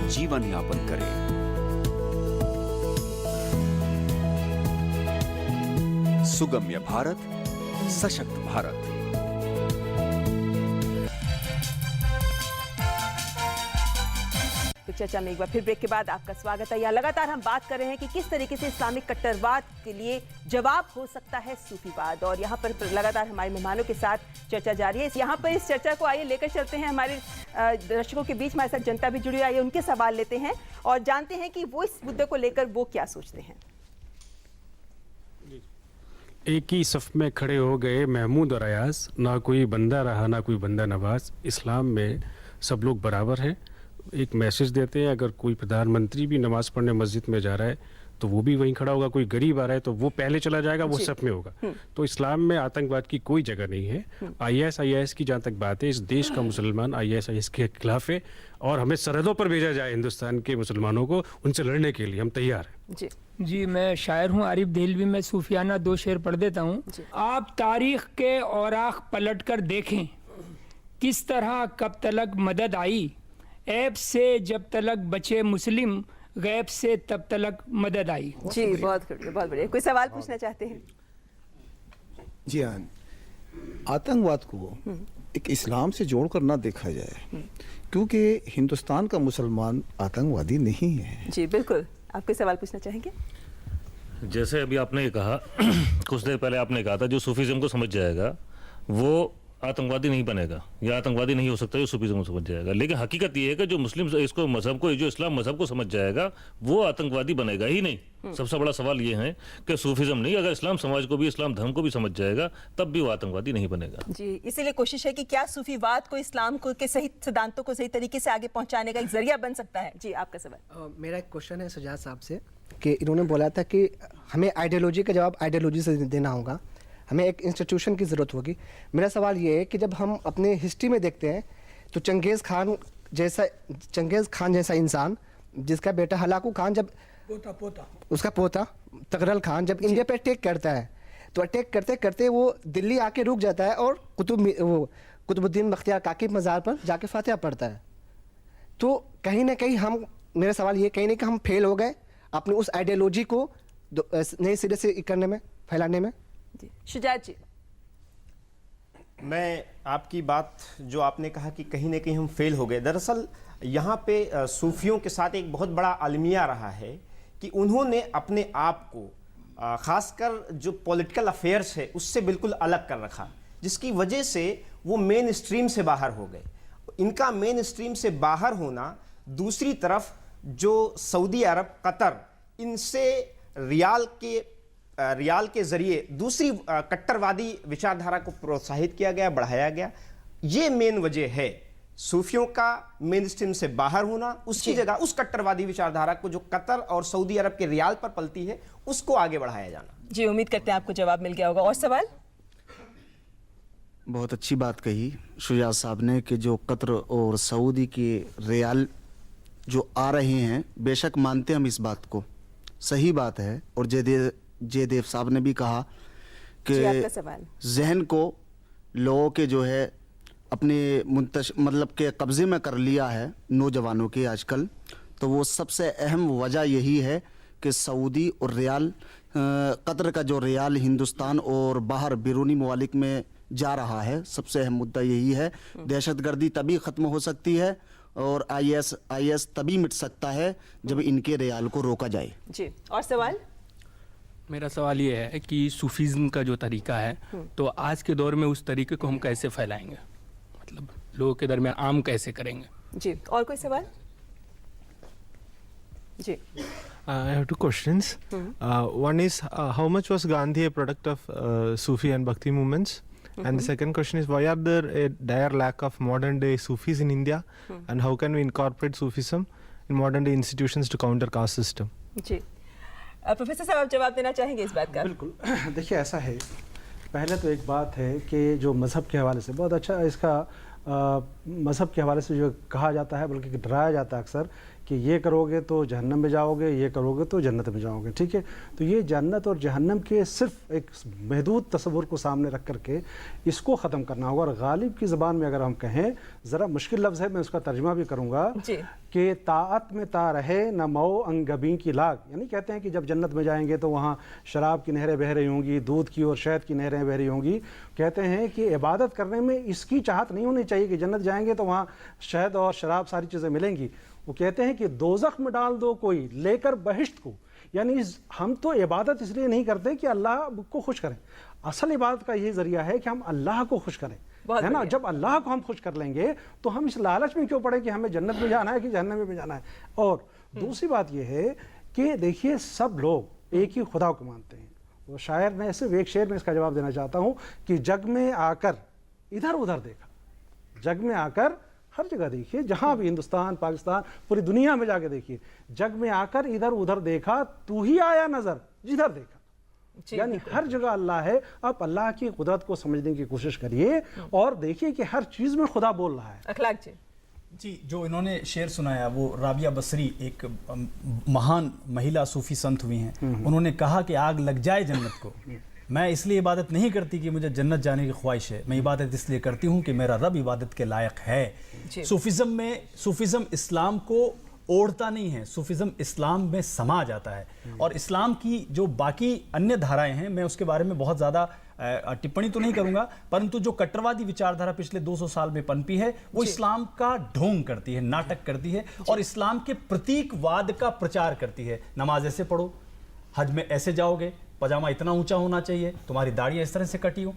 जीवन यापन करे। सुगम्य भारत, सशक्त भारत। तो चर्चा में एक बार फिर ब्रेक के बाद आपका स्वागत है। यहाँ लगातार हम बात कर रहे हैं कि किस तरीके से इस्लामिक कट्टरवाद के लिए जवाब हो सकता है सूफीवाद, और यहाँ पर लगातार हमारे मेहमानों के साथ चर्चा जारी है। यहाँ पर इस चर्चा को आइए लेकर चलते हैं हमारे दर्शकों के बीच। हमारे साथ जनता भी जुड़ी हुई है, उनके सवाल लेते हैं और जानते हैं कि वो इस मुद्दे को लेकर वो क्या सोचते हैं। एक ही सफ में खड़े हो गए महमूद और अयाज, ना कोई बंदा रहा ना कोई बंदा नवाज। इस्लाम में सब लोग बराबर हैं। एक मैसेज देते हैं, अगर कोई प्रधानमंत्री भी नमाज पढ़ने मस्जिद में जा रहा है तो वो भी वहीं खड़ा होगा, कोई गरीब आ रहा है तो वो पहले चला जाएगा, वो सफ में होगा। तो इस्लाम में आतंकवाद की कोई जगह नहीं है। IS की जहाँ तक बात है, इस देश का मुसलमान IS के खिलाफ है और हमें सरहदों पर भेजा जाए हिंदुस्तान के मुसलमानों को, उनसे लड़ने के लिए हम तैयार हैं। जी, मैं शायर हूँ आरिफ देहलवी में सूफियाना 2 शेर पढ़ देता हूँ। आप तारीख के औराख पलट कर देखें, किस तरह कब तलक मदद आई, ऐब से जब तलक बचे मुस्लिम, गैब से तब तलक मदद आई। जी, बहुत बढ़िया। कोई सवाल पूछना चाहते हैं? जी हाँ, आतंकवाद को एक इस्लाम से जोड़कर ना देखा जाए, क्योंकि हिंदुस्तान का मुसलमान आतंकवादी नहीं है। जी बिल्कुल। आप कोई सवाल पूछना चाहेंगे? जैसे अभी आपने कहा कुछ देर पहले आपने कहा था जो सूफीज़म को समझ जाएगा वो आतंकवादी नहीं बनेगा या आतंकवादी नहीं हो सकता जो सूफीज़म को समझ जाएगा, लेकिन हकीकत ये है कि जो मुस्लिम इसको मजहब को, जो इस्लाम मजहब को समझ जाएगा वो आतंकवादी बनेगा ही नहीं। सबसे बड़ा सवाल ये है कि सूफीज़म नहीं, अगर इस्लाम समाज को भी, इस्लाम धर्म को भी समझ जाएगा तब भी वो आतंकवादी नहीं बनेगा। जी, इसीलिए कोशिश है कि क्या सूफीवाद को इस्लाम को के सही सिद्धांतों को सही तरीके से आगे पहुंचाने का एक जरिया बन सकता है। जी, आपका सवाल। मेरा एक क्वेश्चन है सुजात साहब से कि इन्होंने बोला था कि हमें आइडियोलॉजी का जवाब आइडियोलॉजी से देना होगा, हमें एक इंस्टीट्यूशन की ज़रूरत होगी। मेरा सवाल ये है कि जब हम अपने हिस्ट्री में देखते हैं तो चंगेज़ खान जैसा इंसान, जिसका बेटा हलाकू खान, जब उसका पोता तगरल खान जब इंडिया पे अटैक करता है तो अटैक करते करते वो दिल्ली आके रुक जाता है और कुतुबुद्दीन बख्तियार काकी मज़ार पर जाके फातिहा पढ़ता है। तो कहीं ना कहीं हम, मेरा सवाल ये, कहीं ना कहीं हम फेल हो गए अपने उस आइडियोलॉजी को नए सिरे से करने में, फैलाने में। शुजात जी, मैं आपकी बात जो आपने कहा कि कहीं ना कहीं हम फेल हो गए, दरअसल यहाँ पे सूफियों के साथ एक बहुत बड़ा अलमिया रहा है कि उन्होंने अपने आप को ख़ासकर जो पॉलिटिकल अफेयर्स है उससे बिल्कुल अलग कर रखा, जिसकी वजह से वो मेन स्ट्रीम से बाहर हो गए। इनका मेन स्ट्रीम से बाहर होना, दूसरी तरफ जो सऊदी अरब, कतर, इनसे रियाल के जरिए दूसरी कट्टरवादी विचारधारा को प्रोत्साहित किया गया, बढ़ाया गया। ये मेन वजह है सूफियों का मेन स्ट्रीम से बाहर होना, उसकी जगह उस कट्टरवादी विचारधारा को जो कतर और सऊदी अरब के रियाल पर पलती है उसको आगे बढ़ाया जाना। जी, उम्मीद करते हैं आपको जवाब मिल गया होगा। और सवाल? बहुत अच्छी बात कही शुजात साहब ने कि जो कतर और सऊदी के रियाल जो आ रहे हैं, बेशक मानते हम इस बात को, सही बात है। और जयदेव साहब ने भी कहा कि जहन को लोगों के जो है अपने मतलब के कब्जे में कर लिया है नौजवानों के आजकल, तो वो सबसे अहम वजह यही है कि सऊदी और रियाल कतर का जो रियाल हिंदुस्तान और बाहर बैरूनी ममालिक में जा रहा है, सबसे अहम मुद्दा यही है। दहशतगर्दी तभी ख़त्म हो सकती है और आईएस तभी मिट सकता है जब इनके रियाल को रोका जाए। जी, और सवाल? मेरा सवाल ये है कि सूफीज़्म का जो तरीका है, तो आज के दौर में उस तरीके को हम कैसे फैलाएंगे, मतलब लोगों के दरमियान आम कैसे करेंगे? जी, और कोई सवाल? जी, I have two questions. One is how much was Gandhi a product of Sufi and Bhakti movements? And the second question is, why are there a dire lack of modern day Sufis in India? And how can we incorporate Sufism in modern day institutions to counter caste system? जी, professor साहब आप जवाब देना चाहेंगे इस बात का? बिल्कुल। देखिए ऐसा है, पहले तो एक बात है कि जो मज़हब के हवाले से बहुत अच्छा इसका मज़हब के हवाले से जो कहा जाता है, बल्कि डराया जाता है अक्सर कि ये करोगे तो जहन्नम में जाओगे, ये करोगे तो जन्नत में जाओगे। ठीक है, तो ये जन्नत और जहन्नम के सिर्फ एक महदूद तस्वुर को सामने रख करके इसको ख़त्म करना होगा। और गालिब की ज़बान में अगर हम कहें, ज़रा मुश्किल लफ्ज़ है, मैं उसका तर्जुमा भी करूँगा कि ताअत में ता रहे न मऊ अंगबी की लाग, यानी कहते हैं कि जब जन्नत में जाएंगे तो वहाँ शराब की नहरें बह रही होंगी, दूध की और शहद की नहरें बह रही होंगी। कहते हैं कि इबादत करने में इसकी चाहत नहीं होनी चाहिए कि जन्नत जाएंगे तो वहाँ शहद और शराब सारी चीज़ें मिलेंगी। वो कहते हैं कि दोज़ख में डाल दो कोई लेकर बहिश्त को, यानी हम तो इबादत इसलिए नहीं करते कि अल्लाह को खुश करें, असल इबादत का ये ज़रिया है कि हम अल्लाह को खुश करें, है ना। जब अल्लाह को हम खुश कर लेंगे तो हम इस लालच में क्यों पड़े कि हमें जन्नत में जाना है कि जहन्नम में जाना है। और दूसरी बात यह है कि देखिए सब लोग एक ही खुदा को मानते हैं। वो शायर ने ऐसे एक शेर में इसका जवाब देना चाहता हूँ कि जग में आकर इधर उधर देखा, जग में आकर हर जगह देखिए, जहाँ भी हिंदुस्तान पाकिस्तान पूरी दुनिया में जाके देखिए, जग में आकर इधर उधर देखा तू ही आया नजर जिधर देखा, यानी हर जगह अल्लाह है। आप अल्लाह की कुदरत को समझने की कोशिश करिए और देखिए कि हर चीज में खुदा बोल रहा है। अखलाक जी, जो इन्होंने शेर सुनाया वो राबिया बसरी एक महान महिला सूफी संत हुई हैं, उन्होंने कहा कि आग लग जाए जन्नत को, मैं इसलिए इबादत नहीं करती कि मुझे जन्नत जाने की ख्वाहिश है, मैं इबादत इसलिए करती हूँ कि मेरा रब इबादत के लायक है। सूफिज़म इस्लाम को ओढ़ता नहीं है, सूफिज़म इस्लाम में समा जाता है। और इस्लाम की जो बाकी अन्य धाराएं हैं, मैं उसके बारे में बहुत ज़्यादा टिप्पणी तो नहीं करूंगा, परंतु जो कट्टरवादी विचारधारा पिछले 200 साल में पनपी है वो इस्लाम का ढोंग करती है, नाटक करती है और इस्लाम के प्रतीकवाद का प्रचार करती है। नमाज ऐसे पढ़ो, हज में ऐसे जाओगे, पजामा इतना ऊंचा होना चाहिए, तुम्हारी दाढ़ियां इस तरह से कटी हो।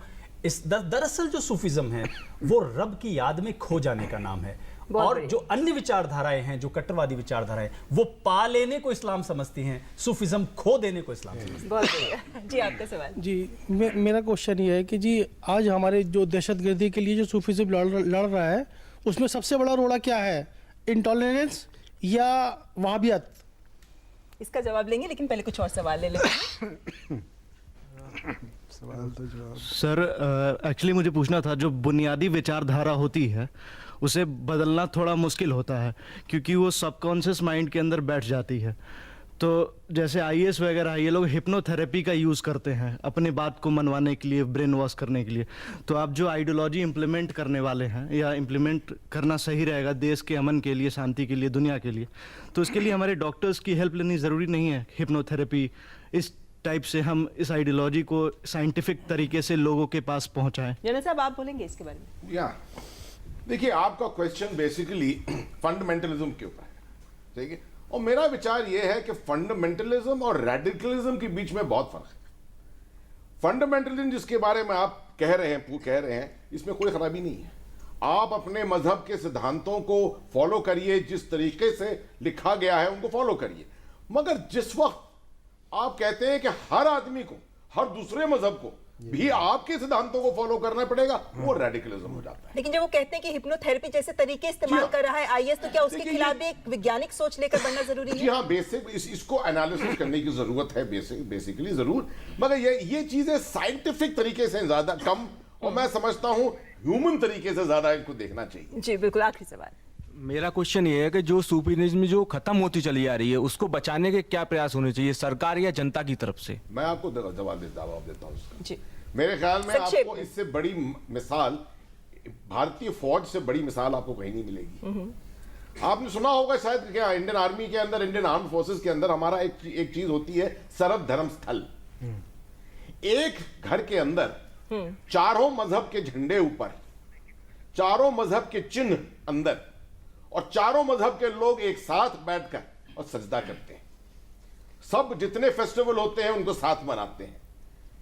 दरअसल जो सूफिज्म है वो रब की याद में खो जाने का नाम है। और जो अन्य विचारधाराएं हैं, जो कट्टरवादी विचारधाराएं, वो पा लेने को इस्लाम समझती हैं, सूफिज्म खो देने को इस्लाम समझती है। बहुत बढ़िया जी, आपका सवाल। जी, मेरा क्वेश्चन ये है कि जी आज हमारे जो दहशतगर्दी के लिए जो सूफिज्म लड़ रहा है, उसमें सबसे बड़ा रोड़ा क्या है, इंटॉलरेंस या वहाबियत? इसका जवाब लेंगे, लेकिन पहले कुछ और सवाल ले लेंगे। सर एक्चुअली मुझे पूछना था, जो बुनियादी विचारधारा होती है उसे बदलना थोड़ा मुश्किल होता है क्योंकि वो सबकॉन्शियस माइंड के अंदर बैठ जाती है। तो जैसे आईएएस वगैरह ये लोग हिप्नोथेरेपी का यूज़ करते हैं अपने बात को मनवाने के लिए, ब्रेन वॉश करने के लिए। तो आप जो आइडियोलॉजी इम्प्लीमेंट करने वाले हैं या इम्प्लीमेंट करना सही रहेगा देश के अमन के लिए, शांति के लिए, दुनिया के लिए, तो इसके लिए हमारे डॉक्टर्स की हेल्प लेनी ज़रूरी नहीं है। हिप्नोथेरेपी इस टाइप से हम इस आइडियोलॉजी को साइंटिफिक तरीके से लोगों के पास पहुँचाएँ। जनरल साहब आप बोलेंगे इसके बारे में? या देखिए, आपका क्वेश्चन बेसिकली फंडामेंटलिज्म के ऊपर है, ठीक है। और मेरा विचार यह है कि फंडामेंटलिज्म और रेडिकलिज्म के बीच में बहुत फर्क है। फंडामेंटलिज्म जिसके बारे में आप कह रहे हैं इसमें कोई खराबी नहीं है। आप अपने मजहब के सिद्धांतों को फॉलो करिए, जिस तरीके से लिखा गया है उनको फॉलो करिए। मगर जिस वक्त आप कहते हैं कि हर आदमी को, हर दूसरे मजहब को भी आपके सिद्धांतों को फॉलो करना पड़ेगा, वो रेडिकलिज्म हो जाता है। लेकिन जब वो कहते हैं कि हिप्नोथेरेपी जैसे तरीके इस्तेमाल कर रहा है आईएस, तो क्या उसके खिलाफ भी एक वैज्ञानिक सोच लेकर बढ़ना जरूरी है? जी हाँ, बेसिक इसको एनालिसिस करने की जरूरत है, बेसिकली जरूर। मगर ये चीजें साइंटिफिक तरीके से ज्यादा कम और मैं समझता हूं ह्यूमन तरीके से ज्यादा इनको देखना चाहिए। जी बिल्कुल, आखिरी सवाल। मेरा क्वेश्चन ये है कि जो सूफीनिज्म जो खत्म होती चली जा रही है उसको बचाने के क्या प्रयास होने चाहिए सरकार या जनता की तरफ से? मैं आपको जवाब देता हूँ उसका। जी। मेरे ख्याल में आपको इससे बड़ी मिसाल, भारतीय फौज से बड़ी मिसाल आपको कहीं नहीं मिलेगी। आपने सुना होगा शायद क्या, इंडियन आर्मी के अंदर, इंडियन आर्म फोर्सेस के अंदर हमारा एक चीज होती है सरद धर्म स्थल। एक घर के अंदर चारों मजहब के झंडे ऊपर, चारों मजहब के चिन्ह अंदर, और चारों मजहब के लोग एक साथ बैठकर और सजदा करते हैं। सब जितने फेस्टिवल होते हैं उनको साथ मनाते हैं।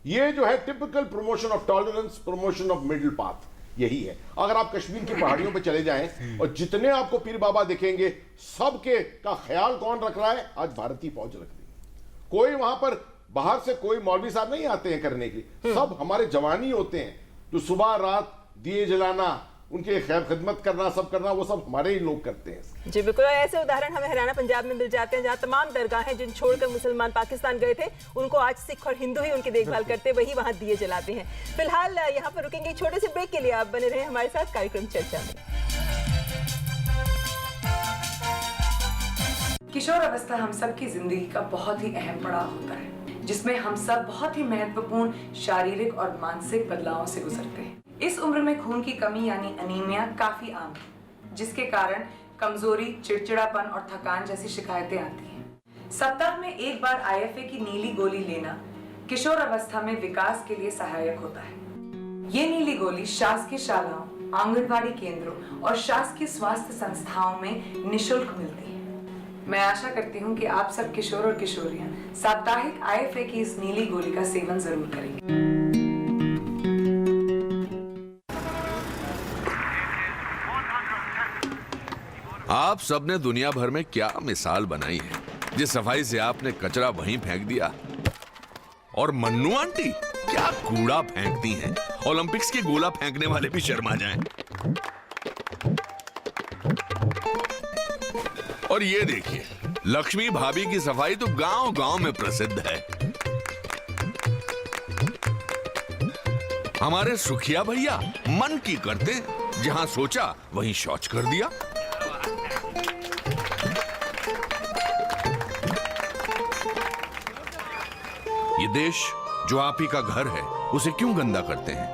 ये जो है typical promotion of tolerance, promotion of middle path, यही है। अगर आप कश्मीर की पहाड़ियों पे चले जाएं और जितने आपको पीर बाबा दिखेंगे, सबके का ख्याल कौन रख रहा है? आज भारतीय फौज रख रही है। कोई वहां पर बाहर से कोई मौलवी साहब नहीं आते हैं करने की, सब हमारे जवानी होते हैं जो सुबह रात दिए जलाना, उनके खैर खिदमत करना, सब करना, वो सब हमारे ही लोग करते हैं। जी बिल्कुल, ऐसे उदाहरण हमें हरियाणा पंजाब में मिल जाते हैं, जहां तमाम दरगाहें जिन छोड़कर मुसलमान पाकिस्तान गए थे, उनको आज सिख और हिंदू ही उनकी देखभाल करते, वही वहां दिए जलाते हैं। फिलहाल यहाँ पर रुकेंगे छोटे से ब्रेक के लिए। आप बने रहे हमारे साथ कार्यक्रम चर्चा में। किशोर अवस्था हम सबकी जिंदगी का बहुत ही अहम पड़ाव होता है, जिसमें हम सब बहुत ही महत्वपूर्ण शारीरिक और मानसिक बदलावों से गुजरते हैं। इस उम्र में खून की कमी यानी अनीमिया काफी आम है, जिसके कारण कमजोरी, चिड़चिड़ापन और थकान जैसी शिकायतें आती हैं। सप्ताह में एक बार IFA की नीली गोली लेना किशोर अवस्था में विकास के लिए सहायक होता है। ये नीली गोली शासकीय शालाओं, आंगनबाड़ी केंद्रों और शासकीय स्वास्थ्य संस्थाओं में निःशुल्क मिलती है। मैं आशा करती हूँ कि आप सब किशोर और किशोरियां साप्ताहिक IFA की इस नीली गोली का सेवन जरूर करेंगे। आप सबने दुनिया भर में क्या मिसाल बनाई है। जिस सफाई से आपने कचरा वहीं फेंक दिया, और मन्नू आंटी क्या कूड़ा फेंकती हैं। ओलंपिक्स के गोला फेंकने वाले भी शर्मा जाएं। और ये देखिए, लक्ष्मी भाभी की सफाई तो गांव-गांव में प्रसिद्ध है। हमारे सुखिया भैया मन की करते, जहां सोचा वहीं शौच कर दिया। ये देश जो आप ही का घर है, उसे क्यों गंदा करते हैं?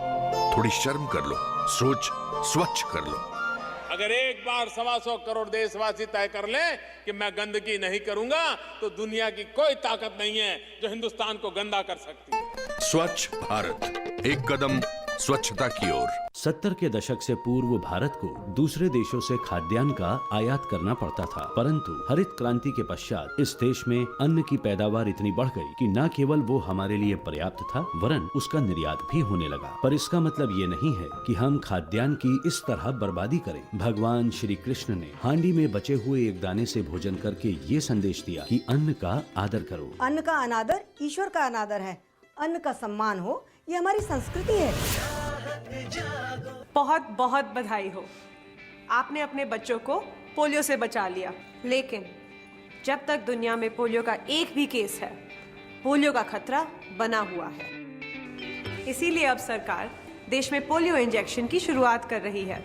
थोड़ी शर्म कर लो, सोच स्वच्छ कर लो। अगर एक बार 125 करोड़ देशवासी तय कर लें कि मैं गंदगी नहीं करूंगा, तो दुनिया की कोई ताकत नहीं है जो हिंदुस्तान को गंदा कर सकती है। स्वच्छ भारत, एक कदम स्वच्छता की ओर। 70 के दशक से पूर्व भारत को दूसरे देशों से खाद्यान्न का आयात करना पड़ता था, परंतु हरित क्रांति के पश्चात इस देश में अन्न की पैदावार इतनी बढ़ गई कि न केवल वो हमारे लिए पर्याप्त था, वरन उसका निर्यात भी होने लगा। पर इसका मतलब ये नहीं है कि हम खाद्यान्न की इस तरह बर्बादी करें। भगवान श्री कृष्ण ने हांडी में बचे हुए एक दाने से भोजन करके ये संदेश दिया कि अन्न का आदर करो। अन्न का अनादर ईश्वर का अनादर है। अन्न का सम्मान हो, ये हमारी संस्कृति है। बहुत बहुत बधाई हो, आपने अपने बच्चों को पोलियो से बचा लिया। लेकिन जब तक दुनिया में पोलियो का एक भी केस है, पोलियो का खतरा बना हुआ है। इसीलिए अब सरकार देश में पोलियो इंजेक्शन की शुरुआत कर रही है,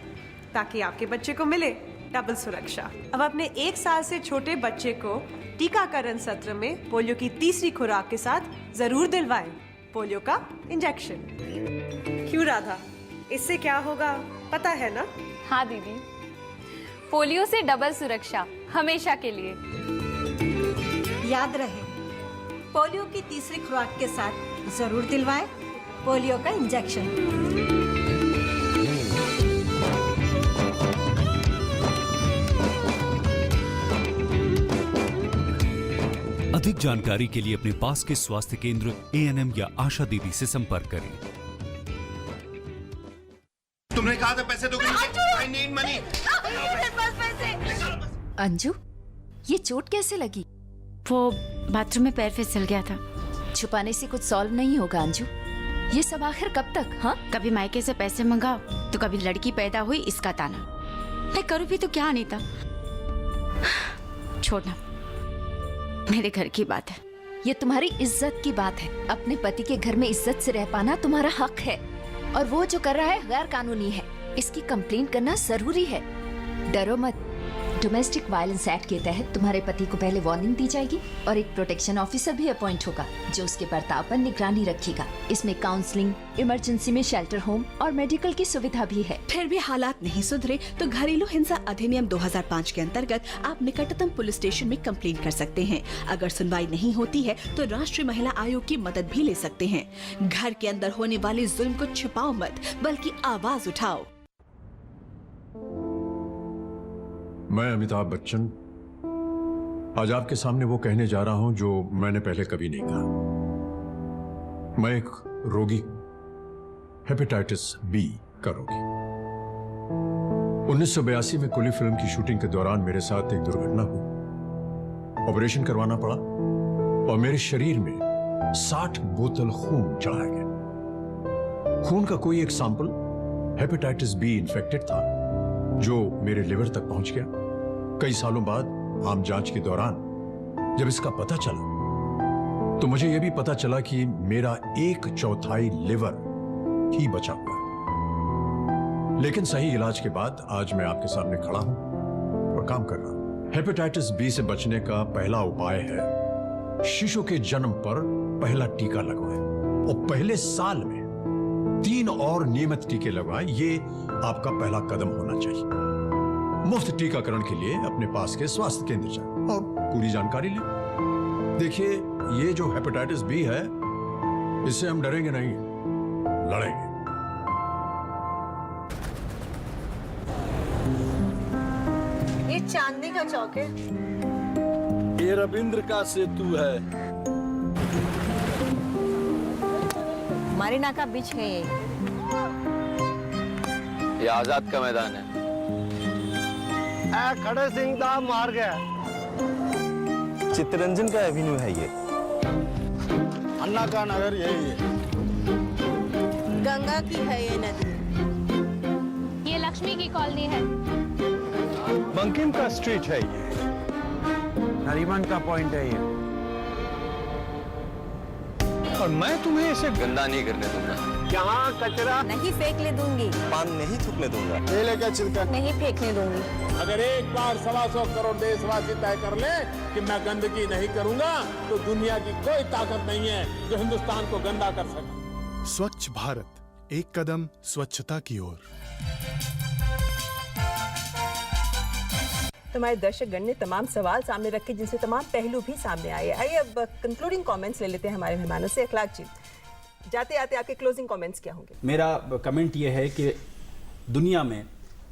ताकि आपके बच्चे को मिले डबल सुरक्षा। अब अपने 1 साल से छोटे बच्चे को टीकाकरण सत्र में पोलियो की तीसरी खुराक के साथ जरूर दिलवाएं पोलियो का इंजेक्शन। क्यों राधा, इससे क्या होगा पता है ना? हाँ दीदी, पोलियो से डबल सुरक्षा हमेशा के लिए। याद रहे, पोलियो की तीसरी खुराक के साथ जरूर दिलवाएं पोलियो का इंजेक्शन। अधिक जानकारी के लिए अपने पास के स्वास्थ्य केंद्र, ANM या आशा दीदी से संपर्क करें। तुमने कहा था पैसे दोगे मुझे। I need money। अंजू, ये चोट कैसे लगी? वो बाथरूम में पैर फिसल गया था। छुपाने से कुछ सॉल्व नहीं होगा अंजू। ये सब आखिर कब तक? हाँ, कभी मायके से पैसे मंगाओ तो कभी लड़की पैदा हुई इसका ताना। मैं करूँ भी तो क्या अनीता? छोड़ना, मेरे घर की बात है। ये तुम्हारी इज्जत की बात है। अपने पति के घर में इज्जत से रह पाना तुम्हारा हक है। और वो जो कर रहा है गैर कानूनी है। इसकी कंप्लेंट करना जरूरी है। डरो मत। डोमेस्टिक वायलेंस एक्ट के तहत तुम्हारे पति को पहले वार्निंग दी जाएगी और एक प्रोटेक्शन ऑफिसर भी अपॉइंट होगा जो उसके बर्ताव पर निगरानी रखेगा। इसमें काउंसलिंग, इमरजेंसी में शेल्टर होम और मेडिकल की सुविधा भी है। फिर भी हालात नहीं सुधरे तो घरेलू हिंसा अधिनियम 2005 के अंतर्गत आप निकटतम पुलिस स्टेशन में कंप्लेंट कर सकते हैं। अगर सुनवाई नहीं होती है तो राष्ट्रीय महिला आयोग की मदद भी ले सकते हैं। घर के अंदर होने वाले जुल्म को छिपाओ मत, बल्कि आवाज उठाओ। मैं अमिताभ बच्चन आज आपके सामने वो कहने जा रहा हूं जो मैंने पहले कभी नहीं कहा। मैं एक रोगी, हेपेटाइटिस बी का रोगी। 1982 में कुली फिल्म की शूटिंग के दौरान मेरे साथ एक दुर्घटना हुई। ऑपरेशन करवाना पड़ा और मेरे शरीर में 60 बोतल खून चढ़ाया गया। खून का कोई एक सैंपल हेपेटाइटिस बी इन्फेक्टेड था जो मेरे लिवर तक पहुंच गया। कई सालों बाद आम जांच के दौरान जब इसका पता चला तो मुझे यह भी पता चला कि मेरा 1/4 लिवर ही बचा हुआ है। लेकिन सही इलाज के बाद आज मैं आपके सामने खड़ा हूं और काम कर रहा हूं। हेपेटाइटिस बी से बचने का पहला उपाय है शिशु के जन्म पर पहला टीका लगवाएं और पहले साल में 3 और नियमित टीके लगवाएं। ये आपका पहला कदम होना चाहिए। मुफ्त टीकाकरण के लिए अपने पास के स्वास्थ्य केंद्र जाएं और पूरी जानकारी लें। देखिए, ये जो हेपेटाइटिस बी है, इससे हम डरेंगे नहीं, लड़ेंगे। ये चांदनी का चौक है। ये रविंद्र का सेतु है। मारीना का बीच है ये आजाद का मैदान है। खड़े सिंह दा मार गया। चित्तरंजन का एवेन्यू है ये। अन्ना का नगर यही है। गंगा की है ये नदी। ये लक्ष्मी की कॉलोनी है। बंकिम का स्ट्रीट है ये। नरीमन का पॉइंट है ये। और मैं तुम्हें इसे गंदा नहीं करने दूंगा। यहाँ कचरा नहीं फेंकने दूंगी। पान नहीं थूकने दूंगा। केले का छिलका नहीं फेंकने दूंगी। अगर एक बार 125 करोड़ देशवासी तय कर ले कि मैं गंदगी नहीं करूंगा तो दुनिया की कोई ताकत नहीं है जो हिंदुस्तान को गंदा कर सके। स्वच्छ भारत, एक कदम स्वच्छता की ओर। तो हमारे दर्शकगण ने तमाम सवाल सामने रखे जिनसे तमाम पहलू भी सामने आए। आइए अब कंक्लूडिंग कमेंट्स ले लेते हैं हमारे मेहमानों से। अखलाक जी, जाते आते आपके क्लोजिंग कमेंट्स क्या होंगे? मेरा कमेंट ये है कि दुनिया में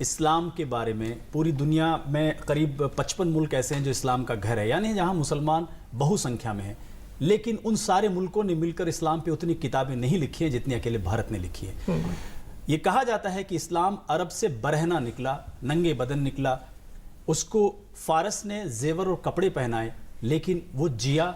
इस्लाम के बारे में, पूरी दुनिया में करीब 55 मुल्क ऐसे हैं जो इस्लाम का घर है, यानी जहां मुसलमान बहुसंख्या में हैं। लेकिन उन सारे मुल्कों ने मिलकर इस्लाम पे उतनी किताबें नहीं लिखी हैं जितनी अकेले भारत ने लिखी है। ये कहा जाता है कि इस्लाम अरब से बरहना निकला, नंगे बदन निकला, उसको फारस ने जेवर और कपड़े पहनाए, लेकिन वो जिया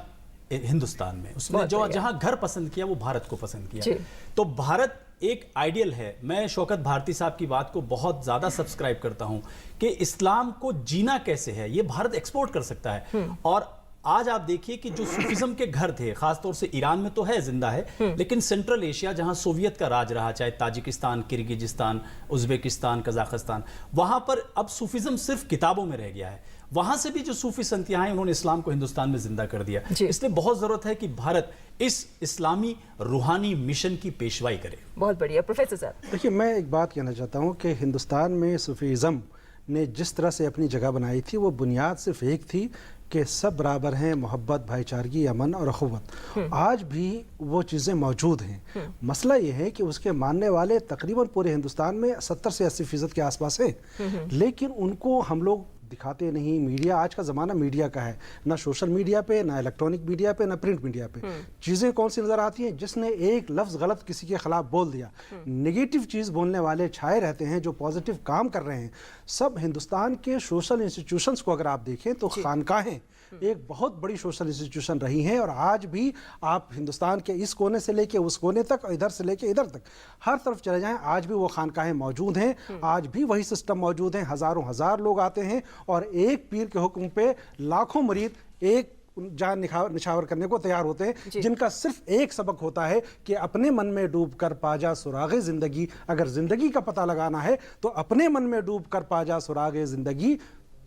हिंदुस्तान में। उसने जो जहां घर पसंद किया वो भारत को पसंद किया। तो भारत एक आइडियल है। मैं शौकत भारती साहब की बात को बहुत ज्यादा सब्सक्राइब करता हूं कि इस्लाम को जीना कैसे है ये भारत एक्सपोर्ट कर सकता है। और आज आप देखिए कि जो सूफिज्म के घर थे, खासतौर से ईरान में तो है, जिंदा है, लेकिन सेंट्रल एशिया जहां सोवियत का राज रहा, चाहे ताजिकिस्तान, किर्गिजिस्तान, उज्बेकिस्तान, कजाकिस्तान, वहां पर अब सूफिज्म सिर्फ किताबों में रह गया है। वहां से भी जो सूफी संत यहाँ हैं, उन्होंने इस्लाम को हिंदुस्तान में जिंदा कर दिया। इसलिए बहुत जरूरत है कि भारत इस इस्लामी रूहानी मिशन की पेशवाई करे। बहुत बढ़िया। प्रोफेसर साहब, देखिए, मैं एक बात कहना चाहता हूँ कि हिंदुस्तान में सूफीज़म ने जिस तरह से अपनी जगह बनाई थी, वो बुनियाद सिर्फ एक थी कि सब बराबर हैं, मोहब्बत, भाईचारगी, अमन और अखुवत। आज भी वो चीज़ें मौजूद हैं। मसला ये है कि उसके मानने वाले तकरीबन पूरे हिंदुस्तान में 70 से 80% के आसपास हैं, लेकिन उनको हम लोग दिखाते नहीं। मीडिया, आज का ज़माना मीडिया का है, ना सोशल मीडिया पे, ना इलेक्ट्रॉनिक मीडिया पे, ना प्रिंट मीडिया पे। चीज़ें कौन सी नज़र आती हैं? जिसने एक लफ्ज़ गलत किसी के खिलाफ बोल दिया, नेगेटिव चीज़ बोलने वाले छाए रहते हैं, जो पॉजिटिव काम कर रहे हैं। सब हिंदुस्तान के सोशल इंस्टीट्यूशंस को अगर आप देखें तो खानकाहें एक बहुत बड़ी सोशल इंस्टीट्यूशन रही हैं, और आज भी आप हिंदुस्तान के इस कोने से लेके उस कोने तक, इधर से लेके इधर तक, हर तरफ चले जाएं, आज भी वो खानकाहें मौजूद हैं। आज भी वही सिस्टम मौजूद हैं। हज़ारों हज़ार लोग आते हैं और एक पीर के हुक्म पे लाखों मुरीद एक जान निछावर करने को तैयार होते हैं, जिनका सिर्फ एक सबक होता है कि अपने मन में डूब कर पाजा सुरागे जिंदगी। अगर जिंदगी का पता लगाना है तो अपने मन में डूब कर पाजा सुरागे जिंदगी।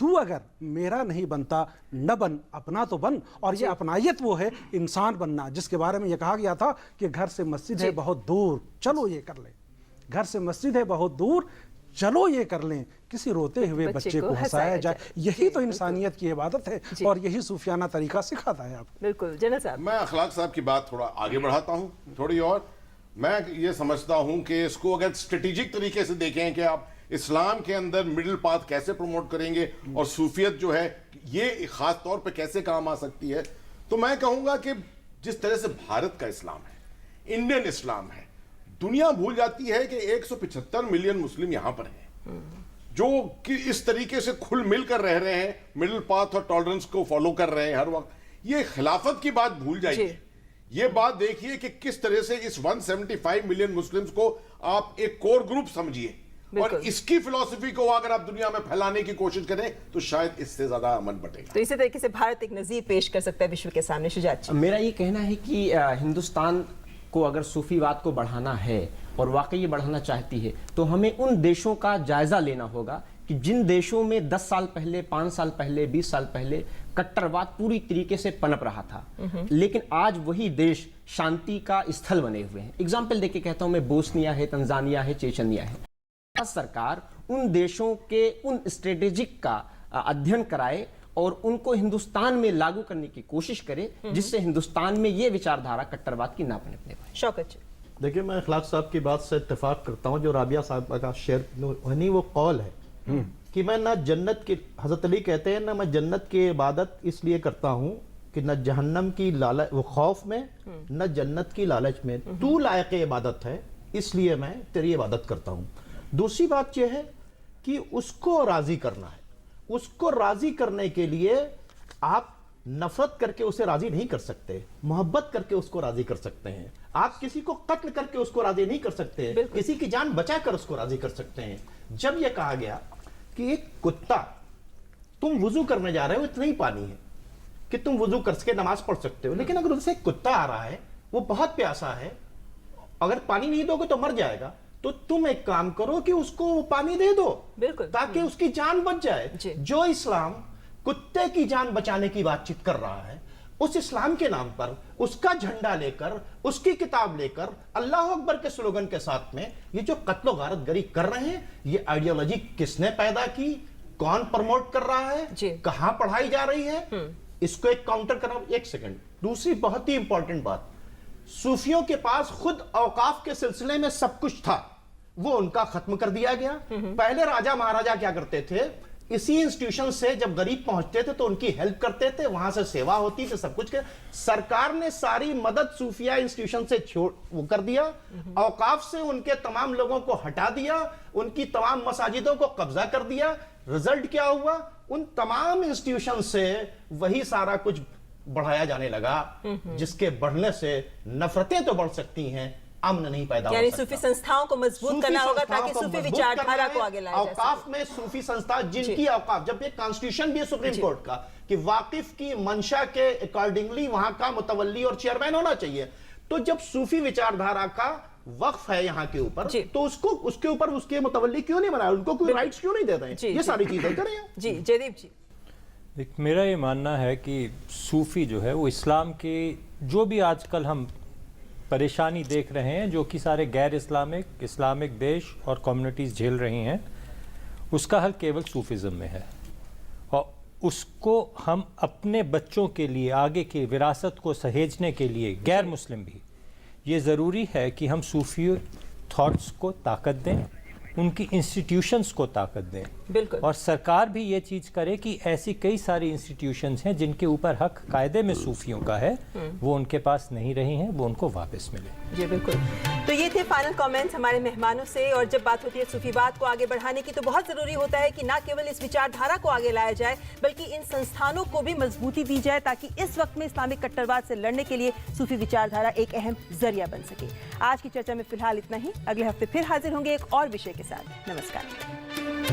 तू अगर मेरा नहीं बनता न बन, अपना तो बन। और ये अपनायत वो है इंसान बनना जिसके बारे में ये कहा गया था कि घर से मस्जिद है बहुत दूर, चलो ये कर लें। घर से मस्जिद है बहुत दूर, चलो ये कर लें। किसी रोते हुए बच्चे को हंसाया जाए। यही तो इंसानियत की इबादत है और यही सूफियाना तरीका सिखाता है आपको। बिल्कुल जनरल साहब, मैं अखलाक साहब की बात थोड़ा आगे बढ़ाता हूँ थोड़ी और। मैं ये समझता हूँ कि इसको अगर स्ट्रेटेजिक तरीके से देखें कि आप इस्लाम के अंदर मिडिल पाथ कैसे प्रमोट करेंगे और सूफियत जो है ये खास तौर पे कैसे काम आ सकती है, तो मैं कहूँगा कि जिस तरह से भारत का इस्लाम है, इंडियन इस्लाम है, दुनिया भूल जाती है कि 175 मिलियन मुस्लिम यहाँ पर हैं जो कि इस तरीके से खुल मिल कर रह रहे हैं, मिडिल पाथ और टॉलरेंस को फॉलो कर रहे हैं हर वक्त। ये खिलाफत की बात भूल जाइए, ये बात देखिए कि किस तरह से इस 175 मिलियन मुस्लिम्स को आप एक कोर ग्रुप समझिए और इसकी फिलॉसफी को अगर आप दुनिया में फैलाने की कोशिश करें तो शायद इससे ज्यादा अमन बटेगा। तो इसी तरीके से भारत एक नजीर पेश कर सकता है विश्व के सामने। शुजात जी, मेरा ये कहना है कि हिंदुस्तान को अगर सूफीवाद को बढ़ाना है और वाकई ये बढ़ाना चाहती है तो हमें उन देशों का जायजा लेना होगा कि जिन देशों में 10 साल पहले, 5 साल पहले, 20 साल पहले कट्टरवाद पूरी तरीके से पनप रहा था, लेकिन आज वही देश शांति का स्थल बने हुए हैं। एग्जाम्पल देके कहता हूं मैं, बोस्निया है, तंजानिया है, चेचनिया है। सरकार उन देशों के उन स्ट्रेटेजिक का अध्ययन कराए और उनको हिंदुस्तान में लागू करने की कोशिश करे जिससे हिंदुस्तान में ये विचारधारा कट्टरवाद की ना पनपने पाए। शौकत जी, देखिए मैं अखलाक साहब की बात से इत्तेफाक करता हूँ। जो राबिया साहब का शेर नहीं वो कौल है कि मैं ना जन्नत की, हजरत अली कहते हैं ना मैं जन्नत की इबादत इसलिए करता हूँ कि न जहन्नम की लालच वो खौफ में, न जन्नत की लालच में। तू लायक इबादत है इसलिए मैं तेरी इबादत करता हूँ। दूसरी बात यह है कि उसको राजी करना है। उसको राजी करने के लिए आप नफरत करके उसे राजी नहीं कर सकते, मोहब्बत करके उसको राजी कर सकते हैं। आप किसी को कत्ल करके उसको राजी नहीं कर सकते, किसी की जान बचाकर उसको राजी कर सकते हैं। जब यह कहा गया कि एक कुत्ता, तुम वुजू करने जा रहे हो, इतना ही पानी है कि तुम वुजू करके नमाज पढ़ सकते हो, लेकिन अगर उनसे एक कुत्ता आ रहा है, वो बहुत प्यासा है, अगर पानी नहीं दोगे तो मर जाएगा, तो तुम एक काम करो कि उसको पानी दे दो ताकि उसकी जान बच जाए। जो इस्लाम कुत्ते की जान बचाने की बातचीत कर रहा है, उस इस्लाम के नाम पर उसका झंडा लेकर, उसकी किताब लेकर, अल्लाह अकबर के स्लोगन के साथ में ये जो कत्लो गारतगरी कर रहे हैं, ये आइडियोलॉजी किसने पैदा की, कौन प्रमोट कर रहा है, कहां पढ़ाई जा रही है, इसको एक काउंटर करना। एक सेकंड, दूसरी बहुत ही इंपॉर्टेंट बात, सूफियों के पास खुद औकाफ के सिलसिले में सब कुछ था, वो उनका खत्म कर दिया गया। पहले राजा महाराजा क्या करते थे, इसी इंस्टीट्यूशन से जब गरीब पहुंचते थे तो उनकी हेल्प करते थे, वहां से सेवा होती थी, सब कुछ कर। सरकार ने सारी मदद सूफिया इंस्टीट्यूशन से छोड़ वो कर दिया, औकाफ से उनके तमाम लोगों को हटा दिया, उनकी तमाम मसाजिदों को कब्जा कर दिया। रिजल्ट क्या हुआ, उन तमाम इंस्टीट्यूशन से वही सारा कुछ बढ़ाया जाने लगा, जिसके बढ़ने से नफरतें तो बढ़ सकती हैं, अमन नहीं पैदा हो सकता। यानी सूफी संस्थाओं को मजबूत करना होगा ताकि सूफी विचारधारा को आगे लाया जा सके। औकाफ में सूफी संस्था जिनकी औकाफ, जब ये कॉन्स्टिट्यूशन भी है सुप्रीम कोर्ट का कि वाकिफ की मंशा के अकॉर्डिंगली वहां का मुतवल्ली और चेयरमैन होना चाहिए, तो जब सूफी विचारधारा का वक्फ है यहाँ के ऊपर, तो उसको उसके ऊपर उसके मुतवल्ली क्यों नहीं बनाया, उनको कोई राइट्स क्यों नहीं दे रहे? ये सारी चीजें करें। जी जयदीप जी, मेरा ये मानना है कि सूफी जो है वो इस्लाम के जो भी आजकल हम परेशानी देख रहे हैं, जो कि सारे गैर इस्लामिक देश और कम्युनिटीज़ झेल रही हैं, उसका हल केवल सूफिज़्म में है। और उसको हम अपने बच्चों के लिए, आगे की विरासत को सहेजने के लिए, गैर मुस्लिम भी, ये ज़रूरी है कि हम सूफी थॉट्स को ताकत दें, उनकी इंस्टीट्यूशंस को ताकत दें। बिल्कुल। और सरकार भी ये चीज़ करे कि ऐसी कई सारी इंस्टीट्यूशंस हैं जिनके ऊपर हक कायदे में सूफियों का है, वो उनके पास नहीं रही हैं, वो उनको वापस मिले। जी बिल्कुल। तो ये थे फाइनल कमेंट्स हमारे मेहमानों से। और जब बात होती है सूफीवाद को आगे बढ़ाने की, तो बहुत ज़रूरी होता है कि ना केवल इस विचारधारा को आगे लाया जाए, बल्कि इन संस्थानों को भी मजबूती दी जाए ताकि इस वक्त में इस्लामिक कट्टरवाद से लड़ने के लिए सूफी विचारधारा एक अहम जरिया बन सके। आज की चर्चा में फिलहाल इतना ही। अगले हफ्ते फिर हाजिर होंगे एक और विषय के साथ। नमस्कार।